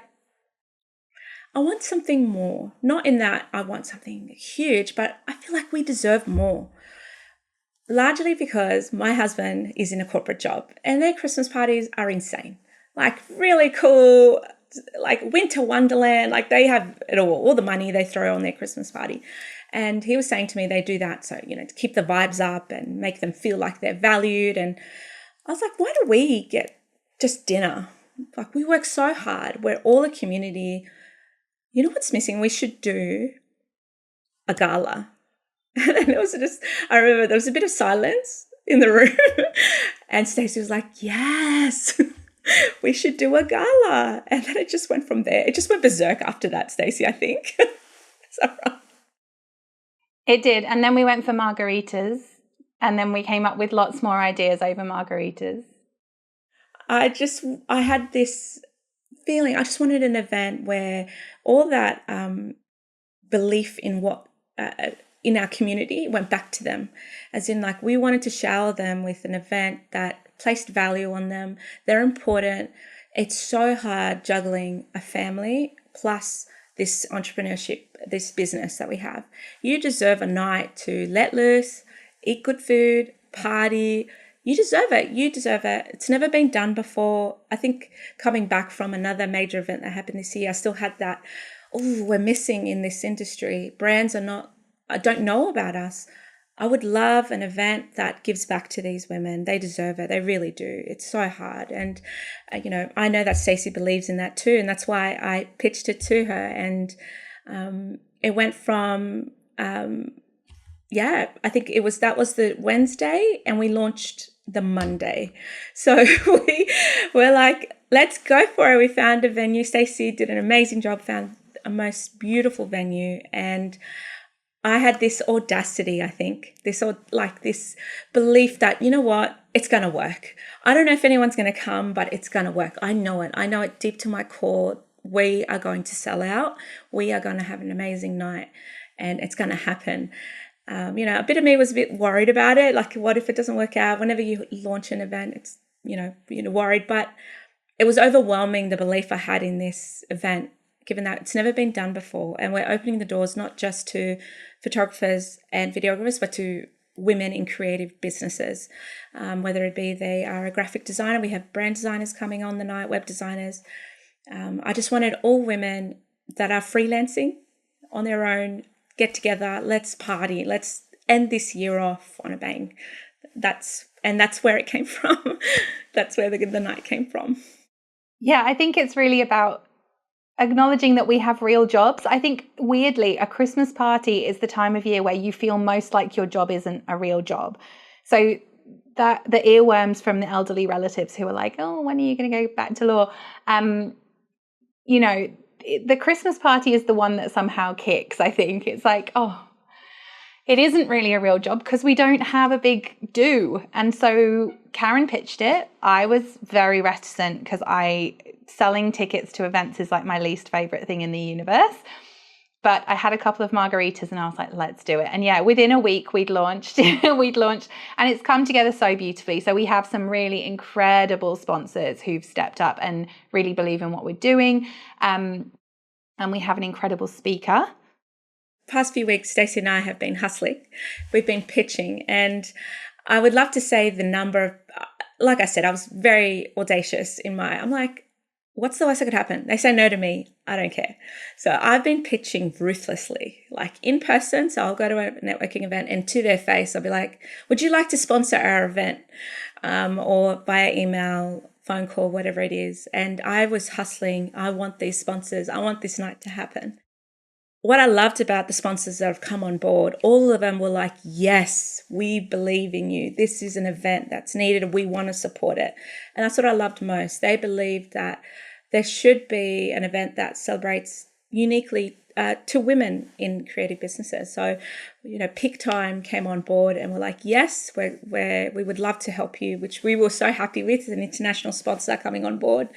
I want something more. Not in that I want something huge, but I feel like we deserve more. Largely because my husband is in a corporate job and their Christmas parties are insane. Like really cool, like winter wonderland, like they have it all the money they throw on their Christmas party. And he was saying to me they do that so, to keep the vibes up and make them feel like they're valued. And I was like, why do we get just dinner? Like we work so hard. We're all a community. You know what's missing? We should do a gala. And it was just, I remember there was a bit of silence in the room. And Stacey was like, yes, we should do a gala. And then it just went from there. It just went berserk after that, Stacey, I think. Is that right? It did. And then we went for margaritas. And then we came up with lots more ideas over margaritas. I had this feeling, I just wanted an event where all that belief in what in our community went back to them, as in like we wanted to shower them with an event that placed value on them. They're important. It's so hard juggling a family plus this entrepreneurship, this business that we have. You deserve a night to let loose, eat good food, party. You deserve it. You deserve it. It's never been done before. I think coming back from another major event that happened this year, I still had that, we're missing in this industry. Brands don't know about us. I would love an event that gives back to these women. They deserve it. They really do. It's so hard. And, I know that Stacey believes in that too. And that's why I pitched it to her. And it went from, I think that was the Wednesday, and we launched the Monday. So we're like, let's go for it. We found a venue. Stacey did an amazing job, found a most beautiful venue. And I had this audacity, I think, this belief that, you know what, it's going to work. I don't know if anyone's going to come, but it's going to work. I know it. I know it deep to my core. We are going to sell out. We are going to have an amazing night, and it's going to happen. A bit of me was a bit worried about it. Like, what if it doesn't work out? Whenever you launch an event, it's, worried. But it was overwhelming, the belief I had in this event, given that it's never been done before. And we're opening the doors not just to photographers and videographers, but to women in creative businesses, whether it be they are a graphic designer. We have brand designers coming on the night, web designers. I just wanted all women that are freelancing on their own, get together, let's party, let's end this year off on a bang. That's where it came from. That's where the night came from. Yeah, I think it's really about acknowledging that we have real jobs. I think, weirdly, a Christmas party is the time of year where you feel most like your job isn't a real job. So that the earworms from the elderly relatives who are like, oh, when are you going to go back to law? The Christmas party is the one that somehow kicks, I think. It's like, oh, it isn't really a real job because we don't have a big do. And so Karen pitched it. I was very reticent because selling tickets to events is like my least favorite thing in the universe. But I had a couple of margaritas and I was like, let's do it. And yeah, within a week we'd launched and it's come together so beautifully. So we have some really incredible sponsors who've stepped up and really believe in what we're doing. And we have an incredible speaker. Past few weeks, Stacey and I have been hustling. We've been pitching, and I would love to say the number of, like I said, I was very audacious I'm like, what's the worst that could happen? They say no to me. I don't care. So I've been pitching ruthlessly, like in person. So I'll go to a networking event and to their face, I'll be like, would you like to sponsor our event? Or via email, phone call, whatever it is. And I was hustling. I want these sponsors. I want this night to happen. What I loved about the sponsors that have come on board, all of them were like, yes, we believe in you. This is an event that's needed and we want to support it. And that's what I loved most. They believed that there should be an event that celebrates uniquely to women in creative businesses. So, Peak Time came on board and were like, yes, we would love to help you, which we were so happy with, an international sponsor coming on board.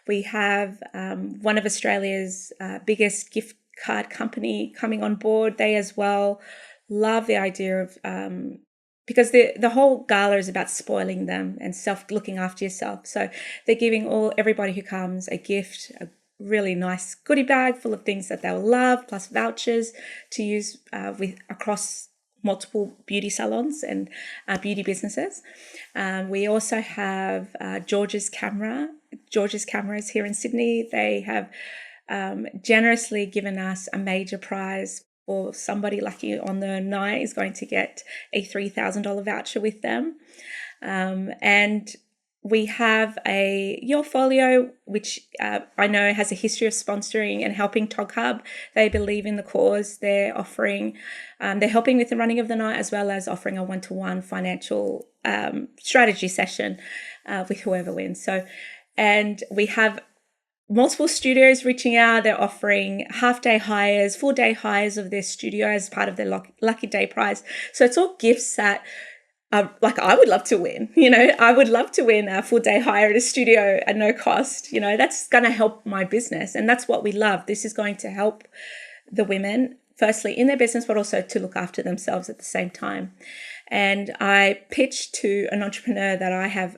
We have one of Australia's biggest gift card company coming on board. They as well love the idea of because the whole gala is about spoiling them and looking after yourself. So they're giving everybody who comes a gift, a really nice goodie bag full of things that they'll love, plus vouchers to use across multiple beauty salons and beauty businesses. We also have George's Camera. George's Cameras here in Sydney. They have generously given us a major prize, or somebody lucky on the night is going to get a $3,000 voucher with them. And we have a Yourfolio, which I know has a history of sponsoring and helping Tog Hub. They believe in the cause. They're helping with the running of the night, as well as offering a one-to-one financial strategy session with whoever wins. And we have multiple studios reaching out. They're offering half-day hires, full-day hires of their studio as part of their Lucky Day prize. So it's all gifts that, I would love to win. I would love to win a full-day hire at a studio at no cost. That's going to help my business. And that's what we love. This is going to help the women, firstly, in their business, but also to look after themselves at the same time. And I pitched to an entrepreneur that I have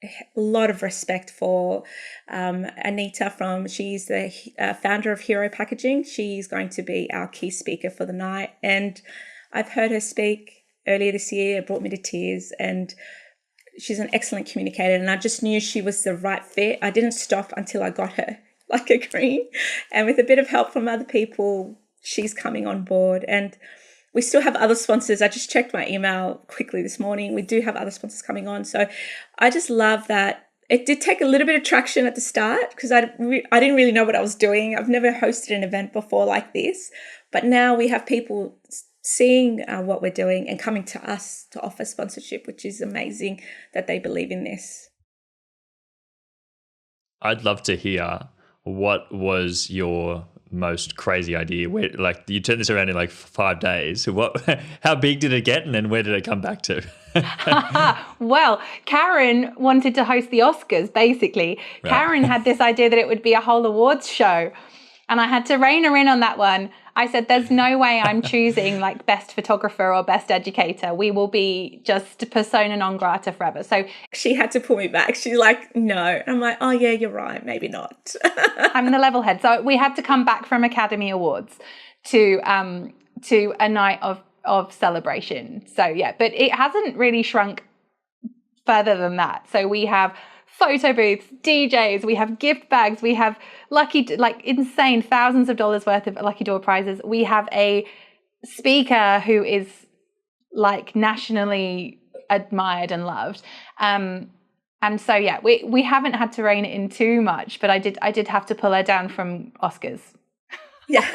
a lot of respect for, Anita she's the founder of Hero Packaging. She's going to be our key speaker for the night. And I've heard her speak earlier this year. It brought me to tears, and she's an excellent communicator. And I just knew she was the right fit. I didn't stop until I got her like a green. And with a bit of help from other people, she's coming on board. And we still have other sponsors. I just checked my email quickly this morning. We do have other sponsors coming on. So I just love that. It did take a little bit of traction at the start because I didn't really know what I was doing. I've never hosted an event before like this. But now we have people seeing what we're doing and coming to us to offer sponsorship, which is amazing that they believe in this. I'd love to hear, what was your most crazy idea? Where, like, you turned this around in like 5 days. How big did it get, and then where did it come back to? Well, Karen wanted to host the Oscars, basically. Right. Karen had this idea that it would be a whole awards show, and I had to rein her in on that one. I said, there's no way I'm choosing like best photographer or best educator. We will be just persona non grata forever. So she had to pull me back. She's like, no. I'm like, oh yeah, you're right. Maybe not. I'm the level head. So we had to come back from Academy Awards to a night of celebration. So yeah, but it hasn't really shrunk further than that. So we have photo booths, DJs, we have gift bags, we have insane thousands of dollars worth of lucky door prizes. We have a speaker who is like nationally admired and loved. And so yeah, we haven't had to rein it in too much, but I did have to pull her down from Oscars. Yeah.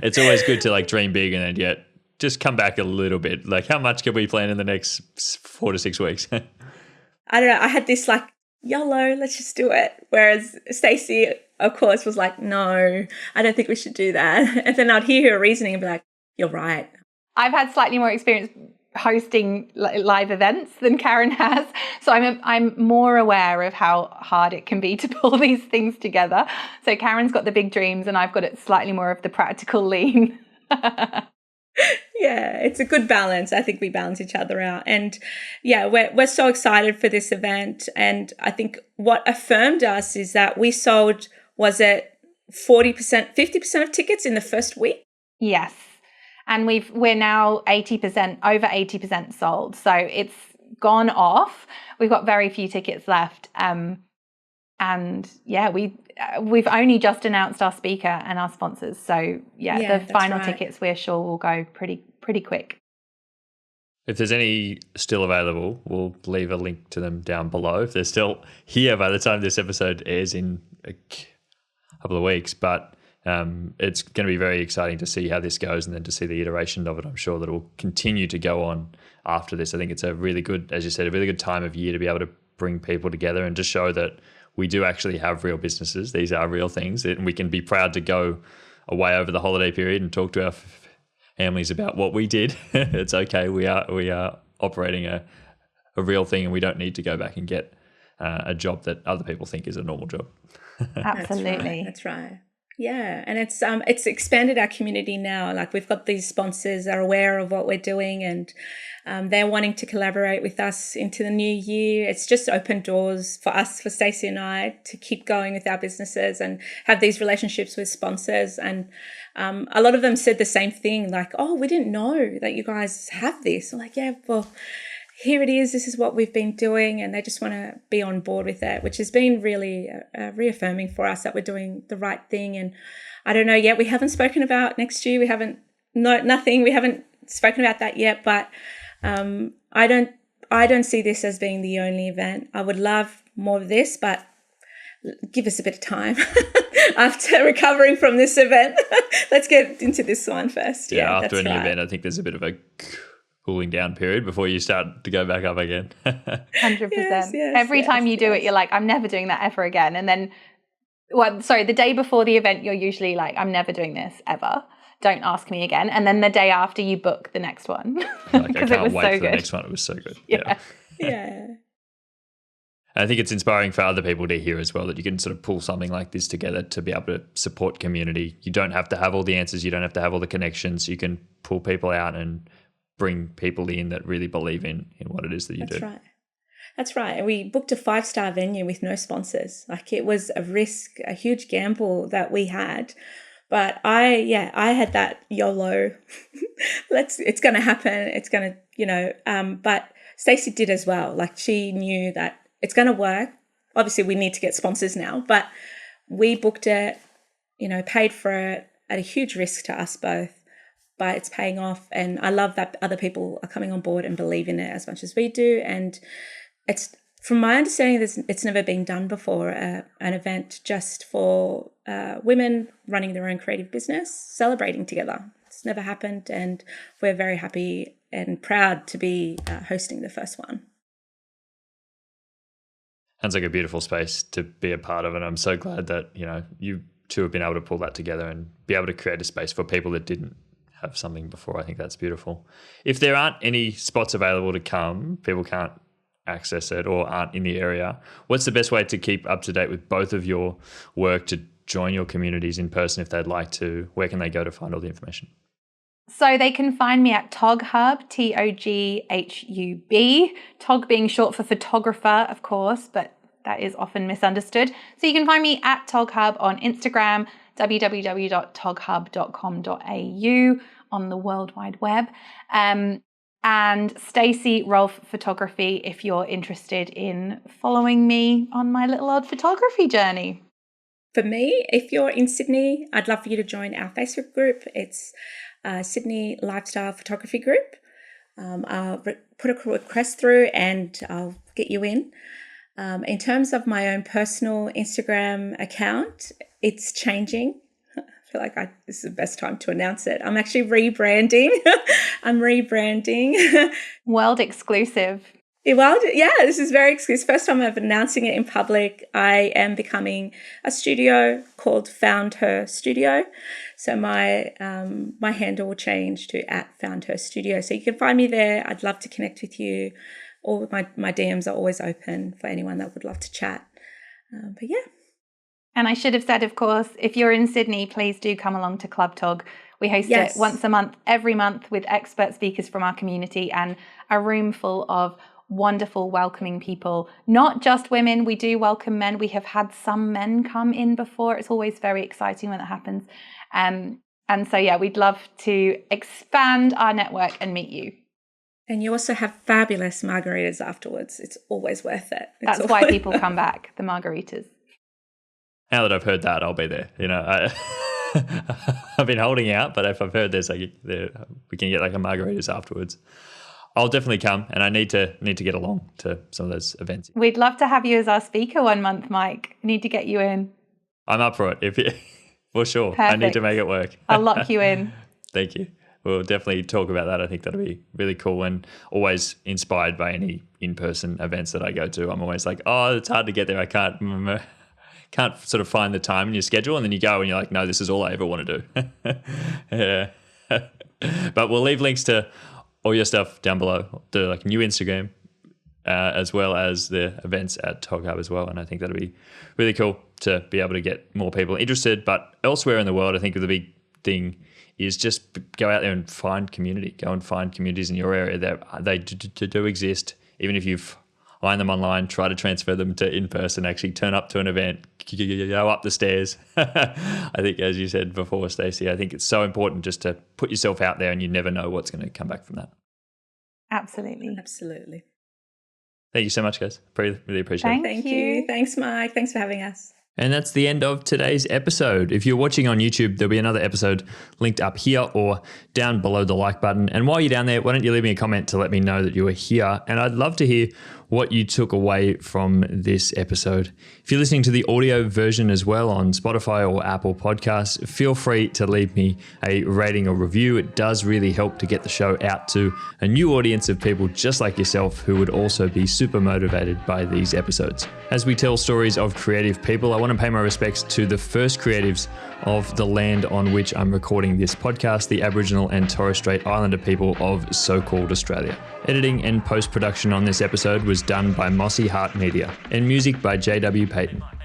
It's always good to like dream big and then yet just come back a little bit. Like, how much can we plan in the next 4 to 6 weeks? I don't know. I had this like, YOLO, let's just do it. Whereas Stacey, of course, was like, no, I don't think we should do that. And then I'd hear her reasoning and be like, you're right. I've had slightly more experience hosting live events than Karen has. So I'm more aware of how hard it can be to pull these things together. So Karen's got the big dreams and I've got it slightly more of the practical lean. Yeah, it's a good balance. I think we balance each other out. And yeah, we're so excited for this event. And I think what affirmed us is that we sold, was it 40%, 50% of tickets in the first week? Yes. And we're now 80%, over 80% sold. So it's gone off. We've got very few tickets left. And yeah, we've only just announced our speaker and our sponsors. So yeah, the final tickets we're sure will go pretty quick. If there's any still available, we'll leave a link to them down below. If they're still here by the time this episode airs in a couple of weeks, but it's going to be very exciting to see how this goes and then to see the iteration of it. I'm sure that it will continue to go on after this. I think it's a really good, as you said, a really good time of year to be able to bring people together and to show that we do actually have real businesses. These are real things, and we can be proud to go away over the holiday period and talk to our families about what we did. It's okay. We are operating a real thing, and we don't need to go back and get a job that other people think is a normal job. Absolutely. That's right. Yeah, and it's expanded our community now. Like, we've got these sponsors that are aware of what we're doing, and they're wanting to collaborate with us into the new year. It's just opened doors for us, for Stacey and I, to keep going with our businesses and have these relationships with sponsors. And a lot of them said the same thing, like, oh, we didn't know that you guys have this. I'm like, yeah, well, here it is. This is what we've been doing. And they just want to be on board with it, which has been really reaffirming for us that we're doing the right thing. And I don't know yet. We haven't spoken about next year. We haven't spoken about that yet, but I don't see this as being the only event. I would love more of this, but give us a bit of time after recovering from this event. Let's get into this one first. Yeah, after any event, I think there's a bit of a cooling down period before you start to go back up again. 100%. Yes, Every time you do it, you're like, I'm never doing that ever again. And then, the day before the event, you're usually like, I'm never doing this ever. Don't ask me again. And then the day after, you book the next one. Like, I can't wait for the next one. It was so good. Yeah. I think it's inspiring for other people to hear as well, that you can sort of pull something like this together to be able to support community. You don't have to have all the answers. You don't have to have all the connections. You can pull people out and bring people in that really believe in what it is that you do. That's right. And we booked a 5-star venue with no sponsors. Like, it was a risk, a huge gamble that we had. But I had that YOLO. It's going to happen. It's going to, but Stacey did as well. Like, she knew that it's going to work. Obviously, we need to get sponsors now, but we booked it, paid for it at a huge risk to us both. but it's paying off. And I love that other people are coming on board and believe in it as much as we do. And it's, from my understanding, it's never been done before, an event just for women running their own creative business, celebrating together. It's never happened, and we're very happy and proud to be hosting the first one. Sounds like a beautiful space to be a part of, and I'm so glad that, you know, you two have been able to pull that together and be able to create a space for people that didn't have something before. I think that's beautiful. If there aren't any spots available to come, people can't access it or aren't in the area, what's the best way to keep up to date with both of your work, to join your communities in person if they'd like to? Where can they go to find all the information? So they can find me at Tog Hub, TOGHUB, Tog being short for photographer, of course, but that is often misunderstood. So you can find me at Tog Hub on Instagram, www.toghub.com.au on the World Wide Web. And Stacey, Rolfe Photography, if you're interested in following me on my little odd photography journey. For me, if you're in Sydney, I'd love for you to join our Facebook group. It's Sydney Lifestyle Photography Group. I'll put a request through and I'll get you in. In terms of my own personal Instagram account, it's changing. I feel like this is the best time to announce it. I'm actually rebranding. World exclusive. Well, yeah, this is very exclusive. First time I'm announcing it in public. I am becoming a studio called Found Her Studio. So my handle will change to @FoundHerStudio. So you can find me there. I'd love to connect with you. All my DMs are always open for anyone that would love to chat. But yeah. And I should have said, of course, if you're in Sydney, please do come along to Club Tog. We host it once a month, every month, with expert speakers from our community and a room full of wonderful, welcoming people. Not just women, we do welcome men. We have had some men come in before. It's always very exciting when that happens. And so, yeah, we'd love to expand our network and meet you. And you also have fabulous margaritas afterwards. It's always worth it. That's why people come back, the margaritas. Now that I've heard that, I'll be there. You know, I've been holding out, but if I've heard we can get like a margaritas afterwards, I'll definitely come. And I need to get along to some of those events. We'd love to have you as our speaker one month, Mike. Need to get you in. I'm up for it. For sure. Perfect. I need to make it work. I'll lock you in. Thank you. We'll definitely talk about that. I think that'll be really cool, and always inspired by any in-person events that I go to. I'm always like, oh, it's hard to get there. I can't sort of find the time in your schedule, and then you go and you're like, no, this is all I ever want to do. Yeah. But we'll leave links to all your stuff down below, the like new Instagram, as well as the events at Tog Hub as well. And I think that'll be really cool to be able to get more people interested. But elsewhere in the world, I think the big thing is just go out there and find community. Go and find communities in your area that they do exist. Even if you've find them online, try to transfer them to in-person, actually turn up to an event, go up the stairs. I think, as you said before, Stacey, I think it's so important just to put yourself out there, and you never know what's going to come back from that. Absolutely. Absolutely. Thank you so much, guys. Really appreciate it. Thank you. Thanks, Mike. Thanks for having us. And that's the end of today's episode. If you're watching on YouTube, there'll be another episode linked up here or down below the like button. And while you're down there, why don't you leave me a comment to let me know that you were here? And I'd love to hear what you took away from this episode. If you're listening to the audio version as well on Spotify or Apple Podcasts, feel free to leave me a rating or review. It does really help to get the show out to a new audience of people just like yourself who would also be super motivated by these episodes. As we tell stories of creative people, I want to pay my respects to the first creatives of the land on which I'm recording this podcast, the Aboriginal and Torres Strait Islander people of so-called Australia. Editing and post-production on this episode was done by Mossy Heart Media, and music by JWPATON.